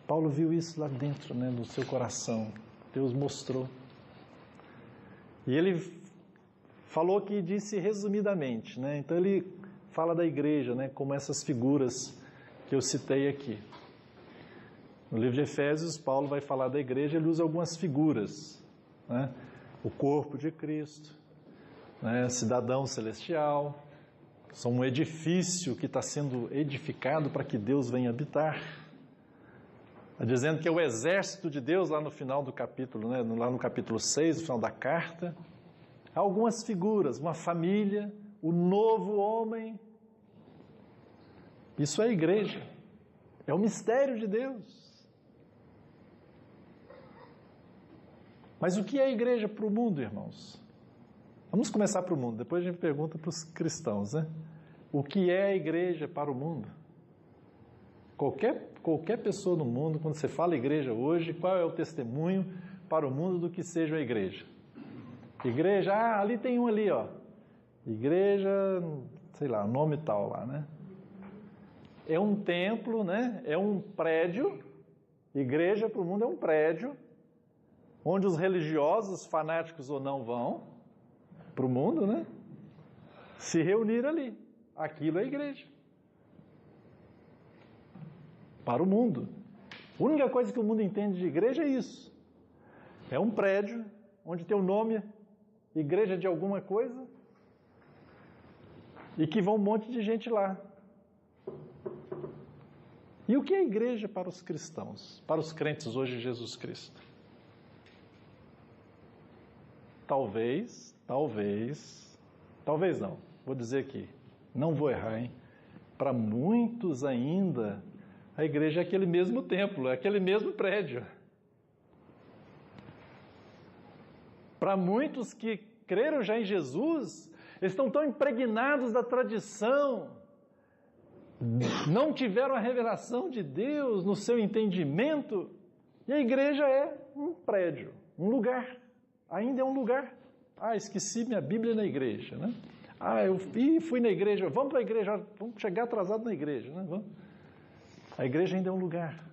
Paulo viu isso lá dentro, né, no seu coração. Deus mostrou. E ele falou que disse resumidamente, né? Então ele fala da igreja, né, como essas figuras que eu citei aqui. No livro de Efésios, Paulo vai falar da igreja, ele usa algumas figuras, né? O corpo de Cristo, né? Cidadão celestial, são um edifício que está sendo edificado para que Deus venha habitar. Está dizendo que é o exército de Deus lá no final do capítulo, né? Lá no capítulo 6, no final da carta. Há algumas figuras, uma família, o novo homem. Isso é a igreja. É o mistério de Deus. Mas o que é a igreja para o mundo, irmãos? Vamos começar para o mundo, depois a gente pergunta para os cristãos, né? O que é a igreja para o mundo? Qualquer pessoa no mundo, quando você fala igreja hoje, qual é o testemunho para o mundo do que seja a igreja? Igreja, ali tem um ali, ó. Igreja, sei lá, nome tal lá, né? É um templo, né? É um prédio. Igreja para o mundo é um prédio onde os religiosos, fanáticos ou não, vão para o mundo, né? Se reunir ali. Aquilo é igreja. Para o mundo. A única coisa que o mundo entende de igreja é isso. É um prédio onde tem o nome igreja de alguma coisa e que vão um monte de gente lá. E o que é a igreja para os cristãos, para os crentes hoje em Jesus Cristo? Talvez talvez não, vou dizer aqui, não vou errar, hein? Para muitos ainda, a igreja é aquele mesmo templo, é aquele mesmo prédio. Para muitos que creram já em Jesus, eles estão tão impregnados da tradição, não tiveram a revelação de Deus no seu entendimento, e a igreja é um prédio, um lugar, ainda é um lugar. Ah, esqueci minha Bíblia na igreja, né? Ah, eu fui na igreja, vamos para a igreja, vamos chegar atrasado na igreja, né? Vamos. A igreja ainda é um lugar.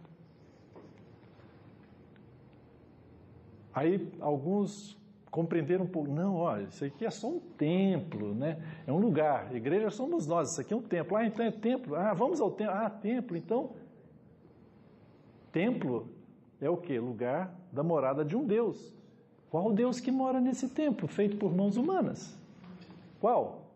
Aí alguns compreenderam um pouco, não, olha, isso aqui é só um templo, né? É um lugar, a igreja somos nós, isso aqui é um templo. Ah, então é templo, vamos ao templo, templo, então templo é o quê? Lugar da morada de um Deus. Qual Deus que mora nesse templo, feito por mãos humanas? Qual?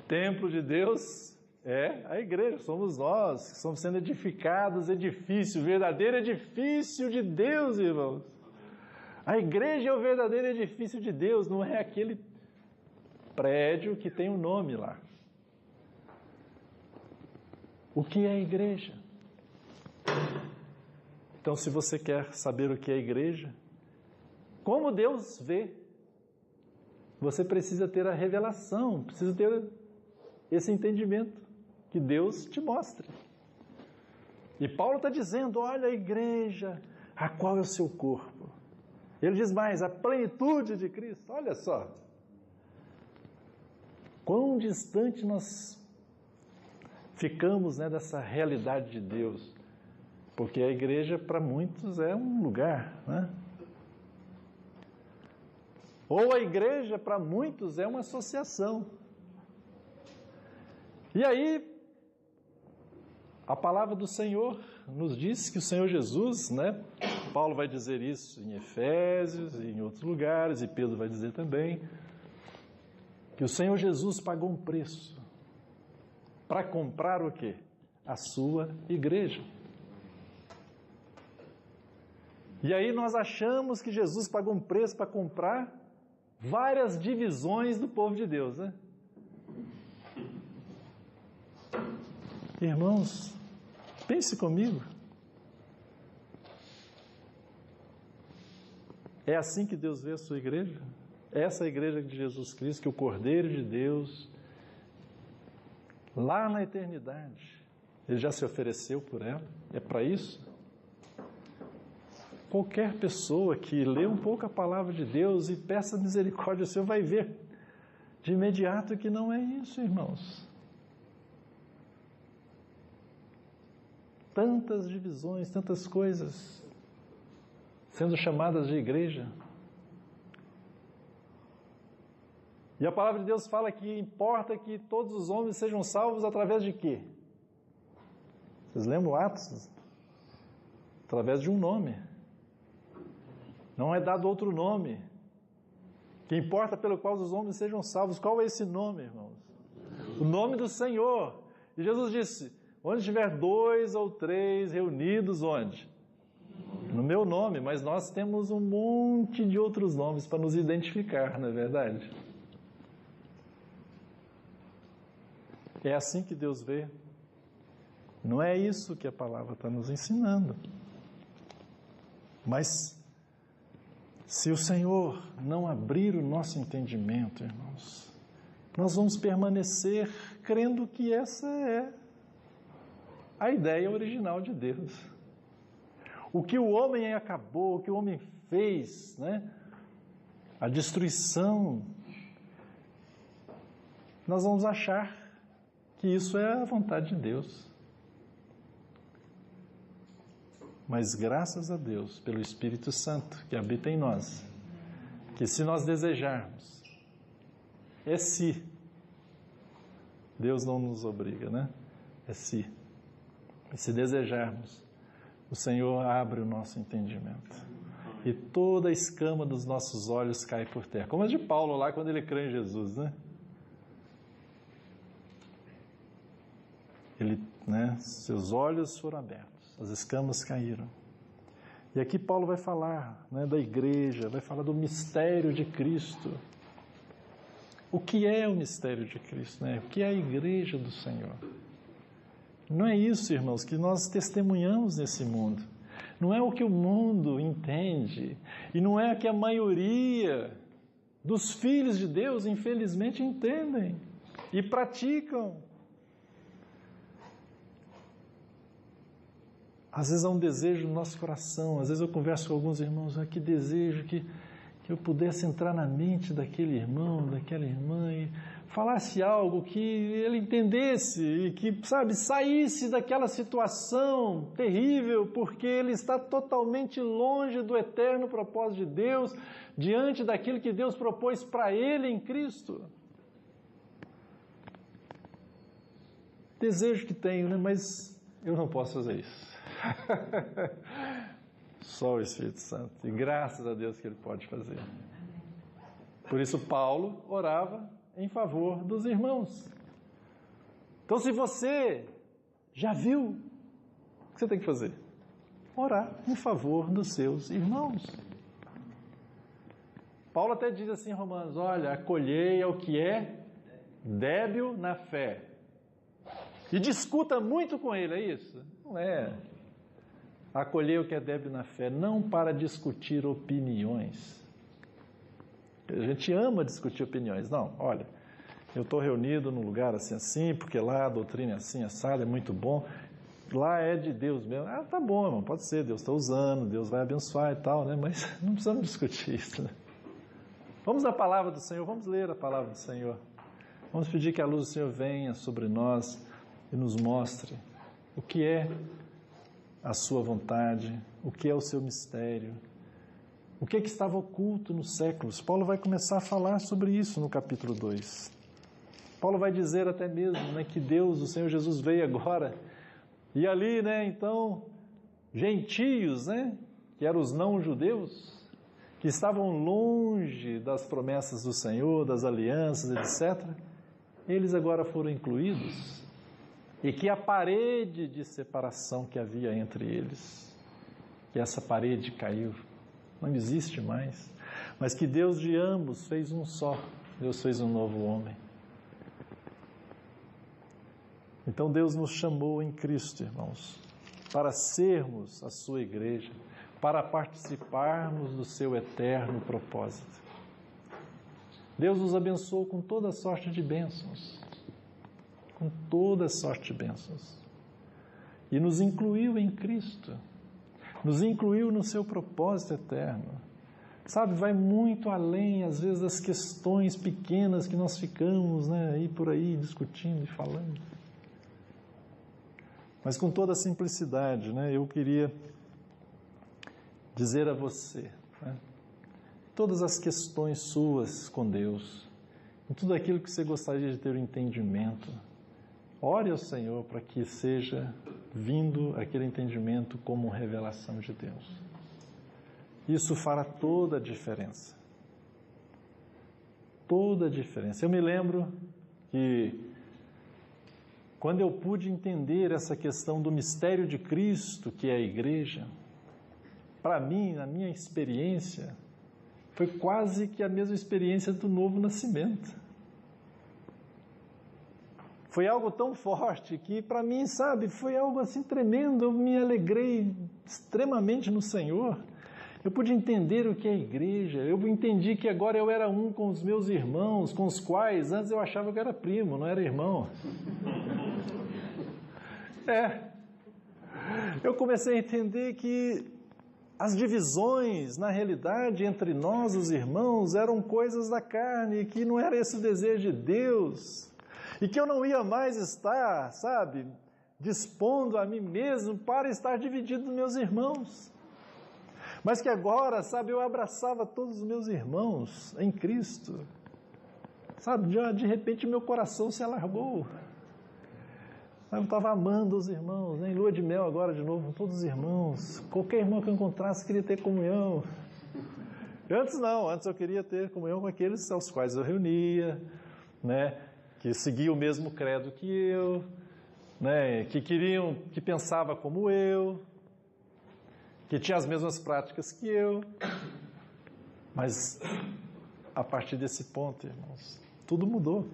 Templo de Deus é a igreja, somos nós, que estamos sendo edificados, edifício, verdadeiro edifício de Deus, irmãos. A igreja é o verdadeiro edifício de Deus, não é aquele prédio que tem um nome lá. O que é a igreja? Então, se você quer saber o que é a igreja, como Deus vê, você precisa ter a revelação, precisa ter esse entendimento, que Deus te mostre. E Paulo está dizendo, olha a igreja, a qual é o seu corpo. Ele diz mais, a plenitude de Cristo. Olha só, quão distante nós ficamos, né, dessa realidade de Deus. Porque a igreja, para muitos, é um lugar, né? Ou a igreja, para muitos, é uma associação. E aí, a palavra do Senhor nos diz que o Senhor Jesus, né? Paulo vai dizer isso em Efésios e em outros lugares, e Pedro vai dizer também, que o Senhor Jesus pagou um preço para comprar o quê? A sua igreja. E aí nós achamos que Jesus pagou um preço para comprar várias divisões do povo de Deus, né? Irmãos, pense comigo. É assim que Deus vê a sua igreja? Essa é a igreja de Jesus Cristo, que o Cordeiro de Deus, lá na eternidade, Ele já se ofereceu por ela. É para isso? Qualquer pessoa que lê um pouco a palavra de Deus e peça misericórdia ao Senhor vai ver de imediato que não é isso, irmãos. Tantas divisões, tantas coisas sendo chamadas de igreja. E a palavra de Deus fala que importa que todos os homens sejam salvos através de quê? Vocês lembram Atos? Através de um nome. Não é dado outro nome. Que importa pelo qual os homens sejam salvos. Qual é esse nome, irmãos? O nome do Senhor. E Jesus disse, onde tiver 2 ou 3 reunidos, onde? No meu nome, mas nós temos um monte de outros nomes para nos identificar, não é verdade? É assim que Deus vê. Não é isso que a palavra está nos ensinando. Mas se o Senhor não abrir o nosso entendimento, irmãos, nós vamos permanecer crendo que essa é a ideia original de Deus. O que o homem acabou, o que o homem fez, né? A destruição, nós vamos achar que isso é a vontade de Deus. Mas graças a Deus, pelo Espírito Santo que habita em nós, que se nós desejarmos, se, Deus não nos obriga, né? Se. E se desejarmos, o Senhor abre o nosso entendimento. E toda a escama dos nossos olhos cai por terra. Como a de Paulo lá quando ele crê em Jesus, né? Ele, né? Seus olhos foram abertos, as escamas caíram. E aqui Paulo vai falar, né, da igreja, vai falar do mistério de Cristo. O que é o mistério de Cristo, né? O que é a igreja do Senhor? Não é isso, irmãos, que nós testemunhamos nesse mundo. Não é o que o mundo entende. E não é o que a maioria dos filhos de Deus, infelizmente, entendem e praticam. Às vezes há um desejo no nosso coração. Às vezes eu converso com alguns irmãos, que desejo que eu pudesse entrar na mente daquele irmão, daquela irmã e falasse algo que ele entendesse e que, sabe, saísse daquela situação terrível, porque ele está totalmente longe do eterno propósito de Deus, diante daquilo que Deus propôs para ele em Cristo. Desejo que tenho, né? Mas eu não posso fazer isso. Só o Espírito Santo. E graças a Deus que Ele pode fazer. Por isso Paulo orava em favor dos irmãos. Então, se você já viu, o que você tem que fazer? Orar em favor dos seus irmãos. Paulo até diz assim em Romanos, olha, acolhei ao que é débil na fé. E discuta muito com ele, é isso? Não é. Acolher o que é débil na fé, não para discutir opiniões. A gente ama discutir opiniões. Não, olha, eu estou reunido num lugar assim, porque lá a doutrina é assim, assada, é muito bom. Lá é de Deus mesmo. Ah, tá bom, irmão, pode ser, Deus está usando, Deus vai abençoar e tal, né? Mas não precisamos discutir isso, né? Vamos na palavra do Senhor, vamos ler a palavra do Senhor. Vamos pedir que a luz do Senhor venha sobre nós e nos mostre o que é a sua vontade, o que é o seu mistério, o que estava oculto nos séculos. Paulo vai começar a falar sobre isso no capítulo 2. Paulo vai dizer até mesmo, né, que Deus, o Senhor Jesus veio agora, e ali, né, então, gentios, né, que eram os não-judeus, que estavam longe das promessas do Senhor, das alianças, etc., eles agora foram incluídos. E que a parede de separação que havia entre eles, que essa parede caiu, não existe mais, mas que Deus de ambos fez um só, Deus fez um novo homem. Então Deus nos chamou em Cristo, irmãos, para sermos a sua igreja, para participarmos do seu eterno propósito. Deus nos abençoou com toda sorte de bênçãos, com toda sorte de bênçãos, e nos incluiu em Cristo, nos incluiu no seu propósito eterno. Sabe, vai muito além, às vezes, das questões pequenas que nós ficamos, né, aí por aí discutindo e falando. Mas com toda a simplicidade, né, eu queria dizer a você, né, todas as questões suas com Deus, em tudo aquilo que você gostaria de ter um entendimento, ore ao Senhor para que seja vindo aquele entendimento como revelação de Deus. Isso fará toda a diferença. Toda a diferença. Eu me lembro que quando eu pude entender essa questão do mistério de Cristo, que é a igreja, para mim, na minha experiência, foi quase que a mesma experiência do novo nascimento. Foi algo tão forte que para mim, sabe, foi algo assim tremendo. Eu me alegrei extremamente no Senhor. Eu pude entender o que é a igreja. Eu entendi que agora eu era um com os meus irmãos, com os quais antes eu achava que era primo, não era irmão. Eu comecei a entender que as divisões, na realidade, entre nós, os irmãos, eram coisas da carne, e que não era esse o desejo de Deus. E que eu não ia mais estar, sabe, dispondo a mim mesmo para estar dividido dos meus irmãos. Mas que agora, sabe, eu abraçava todos os meus irmãos em Cristo. Sabe, de repente meu coração se alargou. Eu estava amando os irmãos, né? Em lua de mel agora de novo, com todos os irmãos. Qualquer irmão que eu encontrasse queria ter comunhão. Antes não, antes eu queria ter comunhão com aqueles aos quais eu reunia, né? Que seguiam o mesmo credo que eu, né? Que queriam, que pensava como eu. que tinha as mesmas práticas que eu. Mas, a partir desse ponto, irmãos, tudo mudou.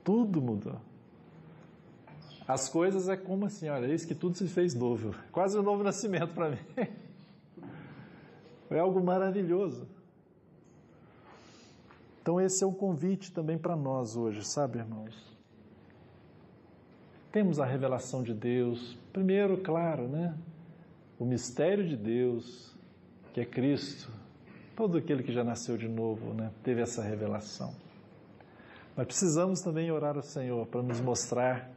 Tudo mudou. As coisas é como assim, olha, eis que tudo se fez novo. Quase um novo nascimento para mim. Foi algo maravilhoso. Então esse é um convite também para nós hoje, sabe, irmãos? Temos a revelação de Deus. Primeiro, claro, né? O mistério de Deus, que é Cristo. Todo aquele que já nasceu de novo, né? Teve essa revelação. Mas precisamos também orar ao Senhor para nos mostrar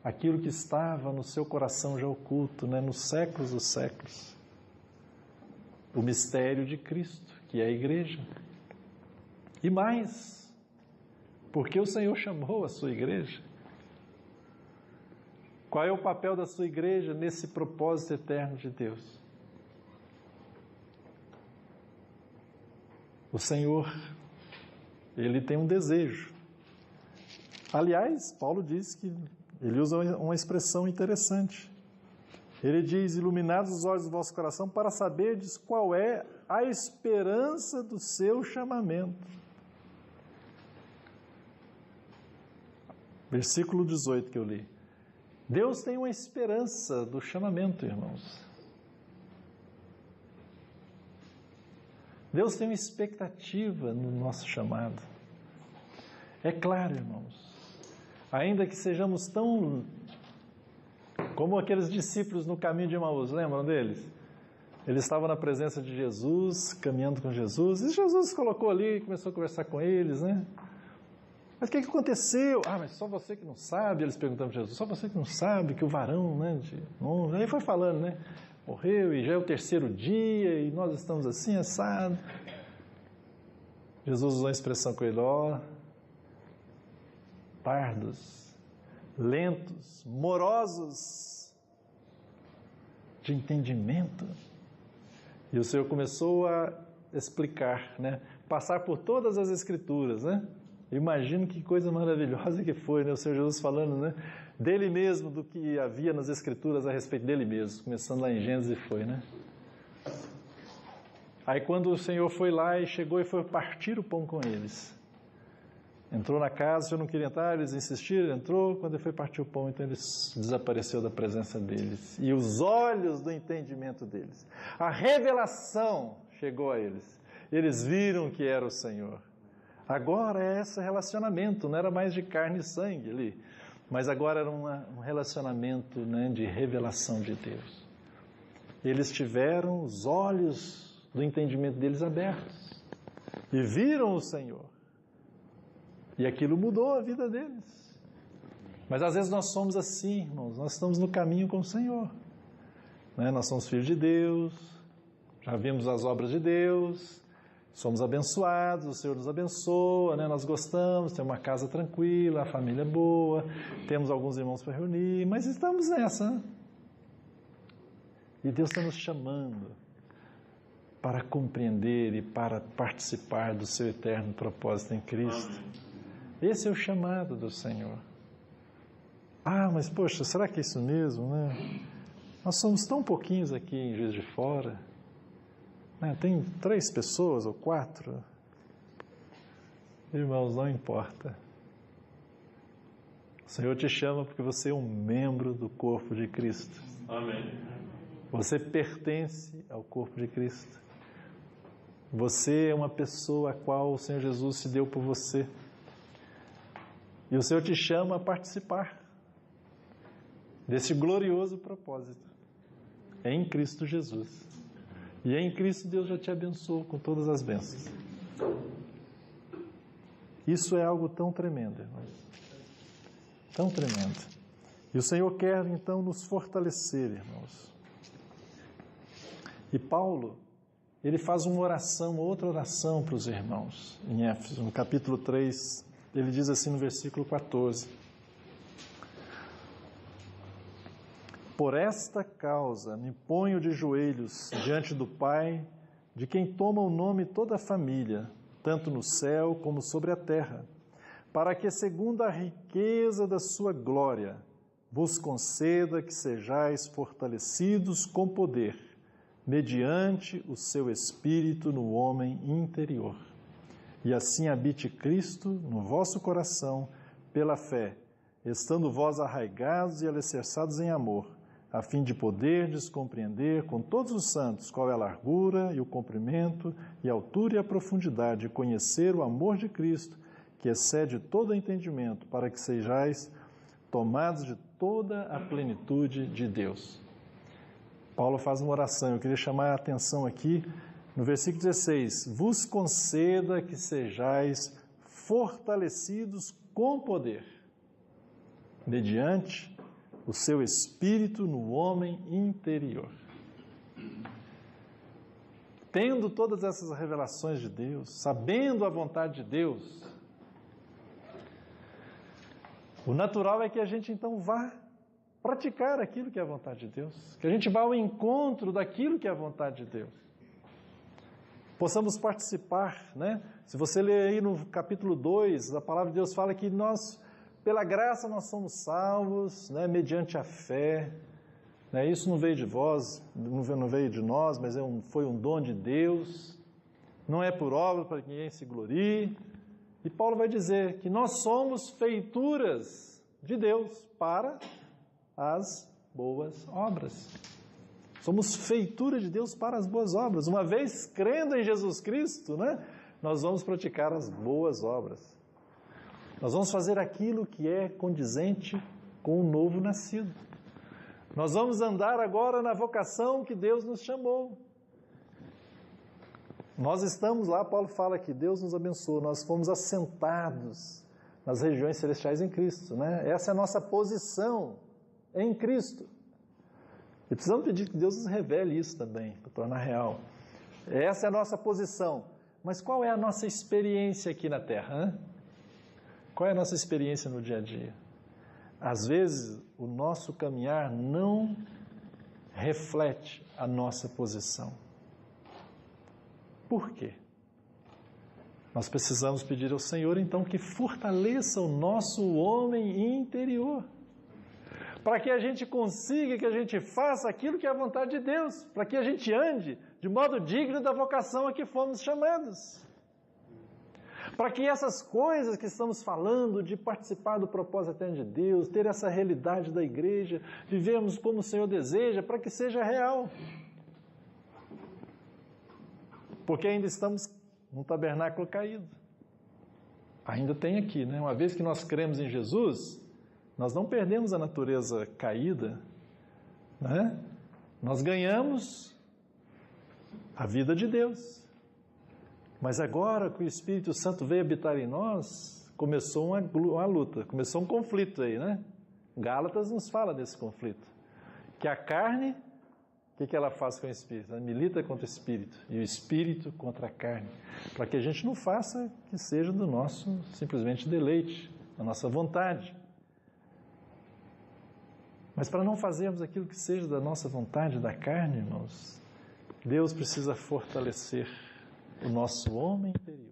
aquilo que estava no seu coração já oculto, né? Nos séculos dos séculos. O mistério de Cristo, que é a igreja. E mais, porque o Senhor chamou a sua igreja. Qual é o papel da sua igreja nesse propósito eterno de Deus? O Senhor, Ele tem um desejo. Aliás, Paulo diz que ele usa uma expressão interessante. Ele diz, iluminados os olhos do vosso coração para saberdes qual é a esperança do seu chamamento. Versículo 18 que eu li. Deus tem uma esperança do chamamento, irmãos. Deus tem uma expectativa no nosso chamado. É claro, irmãos, ainda que sejamos tão como aqueles discípulos no caminho de Emaús, lembram deles? Eles estavam na presença de Jesus, caminhando com Jesus, e Jesus colocou ali, começou a conversar com eles, né? Mas o que aconteceu? Ah, mas só você que não sabe, eles perguntaram para Jesus, só você que não sabe que o varão, né, aí foi falando, né, morreu e já é o terceiro dia e nós estamos assim, assado. Jesus usou a expressão com ele, tardos, lentos, morosos de entendimento. E o Senhor começou a explicar, né, passar por todas as Escrituras, né? Imagino que coisa maravilhosa que foi, né? O Senhor Jesus falando, né? Dele mesmo, do que havia nas Escrituras a respeito dele mesmo, começando lá em Gênesis foi, né? Aí quando o Senhor foi lá e chegou e foi partir o pão com eles, entrou na casa, o Senhor não queria entrar, eles insistiram, ele entrou, quando ele foi partir o pão, então ele desapareceu da presença deles, e os olhos do entendimento deles, a revelação chegou a eles, eles viram que era o Senhor. Agora é esse relacionamento, não era mais de carne e sangue ali, mas agora era um relacionamento, né, de revelação de Deus. Eles tiveram os olhos do entendimento deles abertos e viram o Senhor. E aquilo mudou a vida deles. Mas às vezes nós somos assim, irmãos, nós estamos no caminho com o Senhor. Né? Nós somos filhos de Deus, já vimos as obras de Deus, somos abençoados, o Senhor nos abençoa, né? Nós gostamos, temos uma casa tranquila, a família é boa, temos alguns irmãos para reunir, mas estamos nessa. Né? E Deus está nos chamando para compreender e para participar do seu eterno propósito em Cristo. Esse é o chamado do Senhor. Ah, mas poxa, será que é isso mesmo, né? Nós somos tão pouquinhos aqui em Juiz de Fora. Tem 3 pessoas ou 4. Irmãos, não importa. O Senhor te chama porque você é um membro do corpo de Cristo. Amém. Você pertence ao corpo de Cristo. Você é uma pessoa a qual o Senhor Jesus se deu por você. E o Senhor te chama a participar desse glorioso propósito. É em Cristo Jesus. E em Cristo Deus já te abençoou com todas as bênçãos. Isso é algo tão tremendo, irmãos. Tão tremendo. E o Senhor quer então nos fortalecer, irmãos. E Paulo, ele faz uma oração, outra oração para os irmãos, em Éfeso, no capítulo 3, ele diz assim no versículo 14: Por esta causa me ponho de joelhos diante do Pai, de quem toma o nome toda a família, tanto no céu como sobre a terra, para que, segundo a riqueza da sua glória, vos conceda que sejais fortalecidos com poder, mediante o seu Espírito no homem interior. E assim habite Cristo no vosso coração, pela fé, estando vós arraigados e alicerçados em amor, a fim de poderdes compreender com todos os santos qual é a largura e o comprimento e a altura e a profundidade, e conhecer o amor de Cristo, que excede todo entendimento, para que sejais tomados de toda a plenitude de Deus. Paulo faz uma oração, eu queria chamar a atenção aqui no versículo 16: vos conceda que sejais fortalecidos com poder, mediante o seu Espírito no homem interior. Tendo todas essas revelações de Deus, sabendo a vontade de Deus, o natural é que a gente então vá praticar aquilo que é a vontade de Deus, que a gente vá ao encontro daquilo que é a vontade de Deus. Possamos participar, né? Se você ler aí no capítulo 2, a palavra de Deus fala que nós, pela graça, nós somos salvos, né? Mediante a fé. Né? Isso não veio de vós, não veio de nós, mas foi um dom de Deus. Não é por obra para que ninguém se glorie. E Paulo vai dizer que nós somos feituras de Deus para as boas obras. Somos feitura de Deus para as boas obras. Uma vez crendo em Jesus Cristo, né, nós vamos praticar as boas obras. Nós vamos fazer aquilo que é condizente com o novo nascido. Nós vamos andar agora na vocação que Deus nos chamou. Nós estamos lá, Paulo fala que Deus nos abençoou, nós fomos assentados nas regiões celestiais em Cristo, né? Essa é a nossa posição em Cristo. E precisamos pedir que Deus nos revele isso também, para tornar real. Essa é a nossa posição. Mas qual é a nossa experiência aqui na Terra? Hein? Qual é a nossa experiência no dia a dia? Às vezes, o nosso caminhar não reflete a nossa posição. Por quê? Nós precisamos pedir ao Senhor, então, que fortaleça o nosso homem interior, para que a gente consiga, que a gente faça aquilo que é a vontade de Deus, para que a gente ande de modo digno da vocação a que fomos chamados. Para que essas coisas que estamos falando, de participar do propósito eterno de Deus, ter essa realidade da igreja, vivermos como o Senhor deseja, para que seja real. Porque ainda estamos num tabernáculo caído. Ainda tem aqui, né? Uma vez que nós cremos em Jesus, nós não perdemos a natureza caída, né? Nós ganhamos a vida de Deus. Mas agora que o Espírito Santo veio habitar em nós, começou uma luta, começou um conflito aí, né? Gálatas nos fala desse conflito. Que a carne, o que ela faz com o Espírito? Ela milita contra o Espírito, e o Espírito contra a carne. Para que a gente não faça que seja do nosso, simplesmente, deleite, da nossa vontade. Mas para não fazermos aquilo que seja da nossa vontade, da carne, irmãos, Deus precisa fortalecer o nosso homem interior.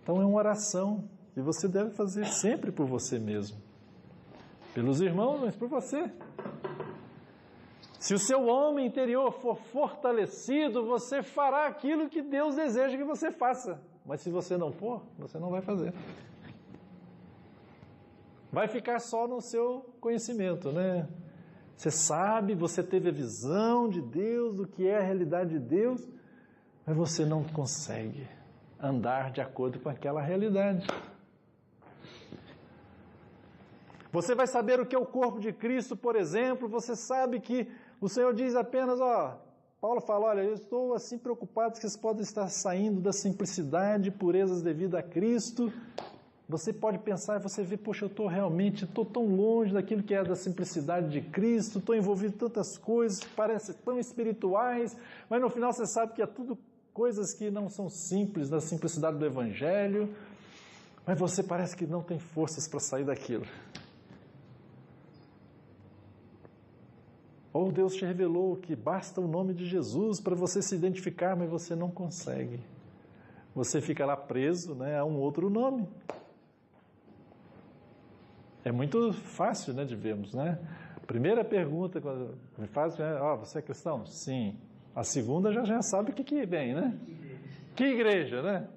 Então é uma oração que você deve fazer sempre por você mesmo. Pelos irmãos, mas por você. Se o seu homem interior for fortalecido, você fará aquilo que Deus deseja que você faça. Mas se você não for, você não vai fazer. Vai ficar só no seu conhecimento, né? Você sabe, você teve a visão de Deus, do que é a realidade de Deus, mas você não consegue andar de acordo com aquela realidade. Você vai saber o que é o corpo de Cristo, por exemplo, você sabe que o Senhor diz apenas, Paulo fala, olha, eu estou assim preocupado que vocês podem estar saindo da simplicidade e purezas devidas a Cristo. Você pode pensar e você vê, poxa, eu estou tão longe daquilo que é da simplicidade de Cristo, estou envolvido em tantas coisas que parecem tão espirituais, mas no final você sabe que é tudo coisas que não são simples, da simplicidade do Evangelho, mas você parece que não tem forças para sair daquilo. Ou Deus te revelou que basta o nome de Jesus para você se identificar, mas você não consegue. Você fica lá preso, né, a um outro nome. É muito fácil, né, de vermos, né? Primeira pergunta quando me faz, você é cristão? Sim. A segunda já sabe o que vem, né? Que igreja, né?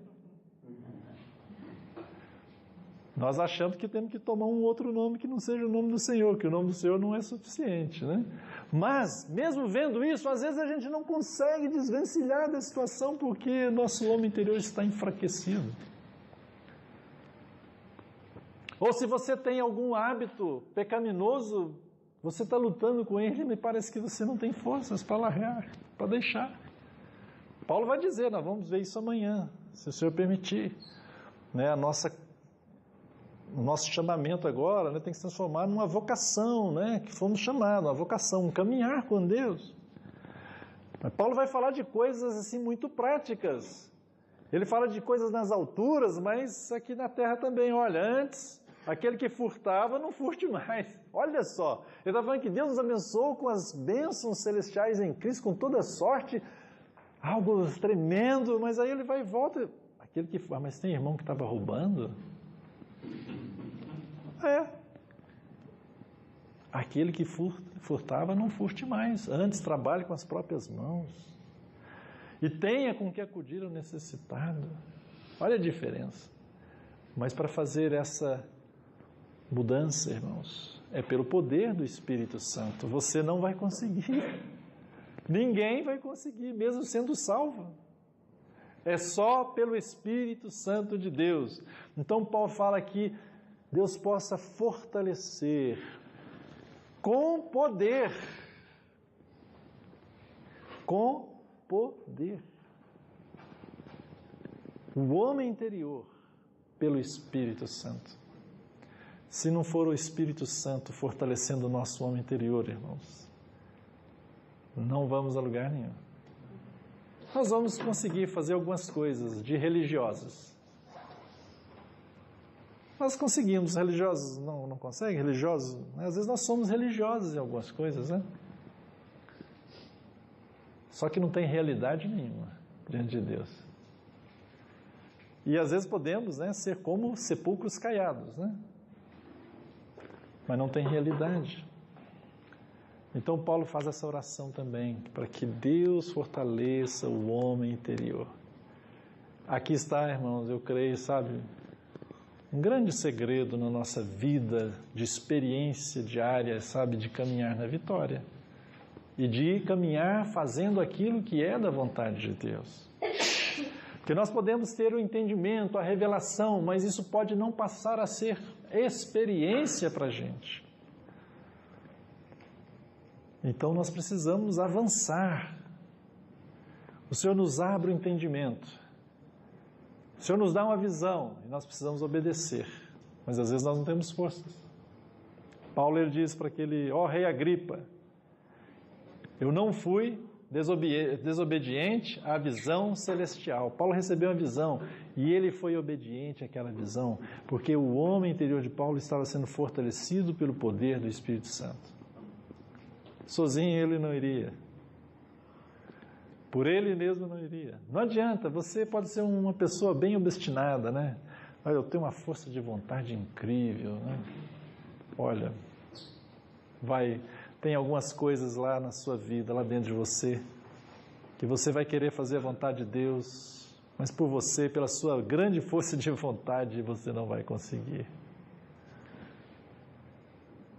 Nós achamos que temos que tomar um outro nome que não seja o nome do Senhor, que o nome do Senhor não é suficiente, né? Mas, mesmo vendo isso, às vezes a gente não consegue desvencilhar da situação porque nosso homem interior está enfraquecido. Ou se você tem algum hábito pecaminoso, você está lutando com ele e me parece que você não tem forças para largar, para deixar. Paulo vai dizer, nós vamos ver isso amanhã, se o Senhor permitir, né? O nosso chamamento agora, né, tem que se transformar numa vocação, né, que fomos chamados, uma vocação, um caminhar com Deus. Mas Paulo vai falar de coisas assim muito práticas. Ele fala de coisas nas alturas, mas aqui na terra também. Olha, antes, aquele que furtava, não furte mais. Olha só, ele está falando que Deus nos abençoou com as bênçãos celestiais em Cristo, com toda sorte, algo tremendo, mas aí ele vai e volta. Aquele que mas tem irmão que estava roubando? Aquele que furtava, não furte mais. Antes, trabalhe com as próprias mãos. E tenha com que acudir ao necessitado. Olha a diferença. Mas para fazer essa mudança, irmãos, é pelo poder do Espírito Santo. Você não vai conseguir. Ninguém vai conseguir, mesmo sendo salvo. É só pelo Espírito Santo de Deus. Então Paulo fala que Deus possa fortalecer com poder. Com poder. O homem interior pelo Espírito Santo. Se não for o Espírito Santo fortalecendo o nosso homem interior, irmãos, não vamos a lugar nenhum. Nós vamos conseguir fazer algumas coisas de religiosos. Nós conseguimos, religiosos não conseguem? Religiosos, né? Às vezes nós somos religiosos em algumas coisas, né? Só que não tem realidade nenhuma diante de Deus. E às vezes podemos, né, ser como sepulcros caiados, né? Mas não tem realidade. Então Paulo faz essa oração também, para que Deus fortaleça o homem interior. Aqui está, irmãos, eu creio, sabe, um grande segredo na nossa vida de experiência diária, sabe, de caminhar na vitória. E de caminhar fazendo aquilo que é da vontade de Deus. Porque nós podemos ter o entendimento, a revelação, mas isso pode não passar a ser experiência para a gente. Então nós precisamos avançar. O Senhor nos abre o entendimento. O Senhor nos dá uma visão e nós precisamos obedecer. Mas às vezes nós não temos forças. Paulo ele diz para aquele, rei Agripa, eu não fui desobediente à visão celestial. Paulo recebeu uma visão e ele foi obediente àquela visão, porque o homem interior de Paulo estava sendo fortalecido pelo poder do Espírito Santo. Sozinho ele não iria. Por ele mesmo não iria. Não adianta, você pode ser uma pessoa bem obstinada, né? Olha, eu tenho uma força de vontade incrível, né? Olha, tem algumas coisas lá na sua vida, lá dentro de você, que você vai querer fazer a vontade de Deus, mas por você, pela sua grande força de vontade, você não vai conseguir.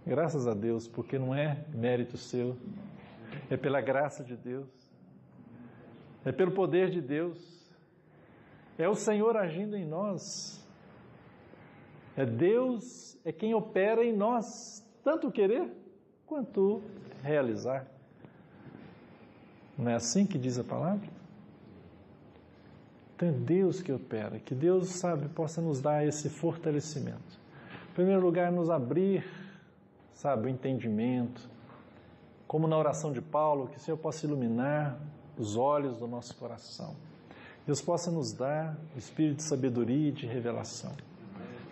Graças a Deus, porque não é mérito seu, é pela graça de Deus. É pelo poder de Deus, é o Senhor agindo em nós, é Deus, é quem opera em nós, tanto querer quanto realizar. Não é assim que diz a palavra? Então é Deus que opera, que Deus, sabe, possa nos dar esse fortalecimento. Em primeiro lugar, nos abrir, sabe, o entendimento, como na oração de Paulo, que o Senhor possa iluminar os olhos do nosso coração. Deus possa nos dar o espírito de sabedoria e de revelação,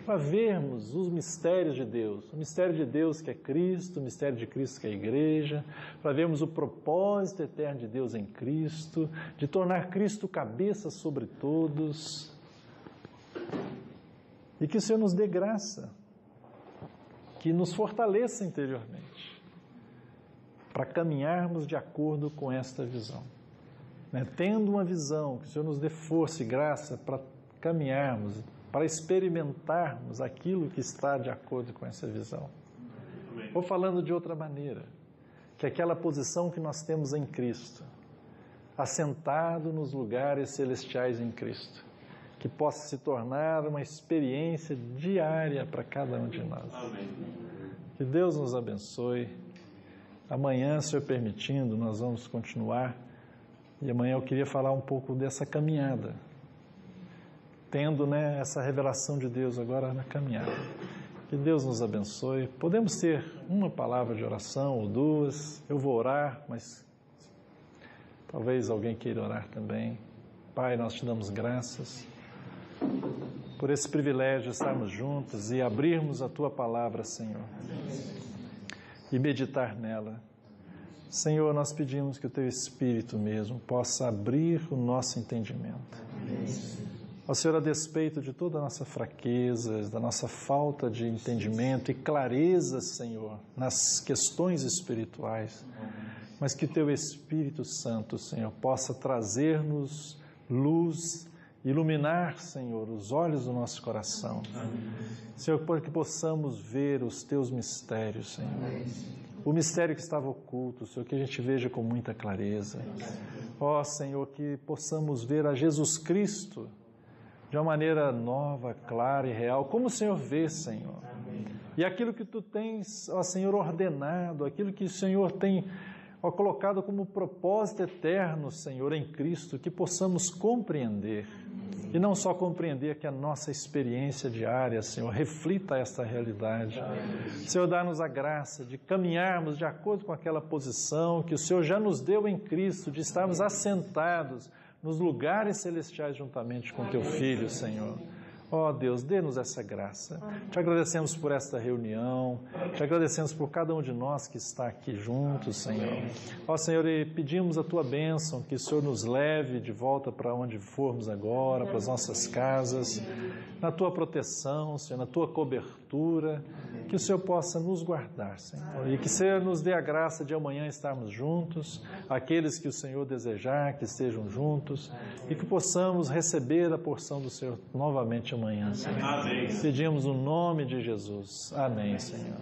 para vermos os mistérios de Deus, o mistério de Deus que é Cristo, o mistério de Cristo que é a igreja, para vermos o propósito eterno de Deus em Cristo, de tornar Cristo cabeça sobre todos, e que o Senhor nos dê graça que nos fortaleça interiormente, para caminharmos de acordo com esta visão. Tendo uma visão, que o Senhor nos dê força e graça para caminharmos, para experimentarmos aquilo que está de acordo com essa visão. Ou falando de outra maneira, que aquela posição que nós temos em Cristo, assentado nos lugares celestiais em Cristo, que possa se tornar uma experiência diária para cada um de nós. Que Deus nos abençoe. Amanhã, Senhor permitindo, nós vamos continuar. E amanhã eu queria falar um pouco dessa caminhada, tendo essa revelação de Deus agora na caminhada. Que Deus nos abençoe. Podemos ter uma palavra de oração ou duas. Eu vou orar, mas talvez alguém queira orar também. Pai, nós te damos graças por esse privilégio de estarmos juntos e abrirmos a Tua palavra, Senhor, e meditar nela. Senhor, nós pedimos que o Teu Espírito mesmo possa abrir o nosso entendimento. Ó Senhor, a despeito de toda a nossa fraqueza, da nossa falta de entendimento e clareza, Senhor, nas questões espirituais, mas que Teu Espírito Santo, Senhor, possa trazer-nos luz, iluminar, Senhor, os olhos do nosso coração. Senhor, para que possamos ver os Teus mistérios, Senhor. O mistério que estava oculto, Senhor, que a gente veja com muita clareza. Ó Senhor, que possamos ver a Jesus Cristo de uma maneira nova, clara e real, como o Senhor vê, Senhor. E aquilo que Tu tens, ó Senhor, ordenado, aquilo que o Senhor tem colocado como propósito eterno, Senhor, em Cristo, que possamos compreender. E não só compreender, que a nossa experiência diária, Senhor, reflita esta realidade. Senhor, dá-nos a graça de caminharmos de acordo com aquela posição que o Senhor já nos deu em Cristo, de estarmos assentados nos lugares celestiais juntamente com Teu Filho, Senhor. Ó Deus, dê-nos essa graça. Te agradecemos por esta reunião, te agradecemos por cada um de nós que está aqui juntos, Senhor. Ó Senhor, e pedimos a Tua bênção, que o Senhor nos leve de volta para onde formos agora, para as nossas casas, na Tua proteção, Senhor, na Tua cobertura, que o Senhor possa nos guardar, Senhor, e que o Senhor nos dê a graça de amanhã estarmos juntos, aqueles que o Senhor desejar que estejam juntos, e que possamos receber a porção do Senhor novamente amanhã, Senhor. Amém. Pedimos o nome de Jesus. Amém, Senhor.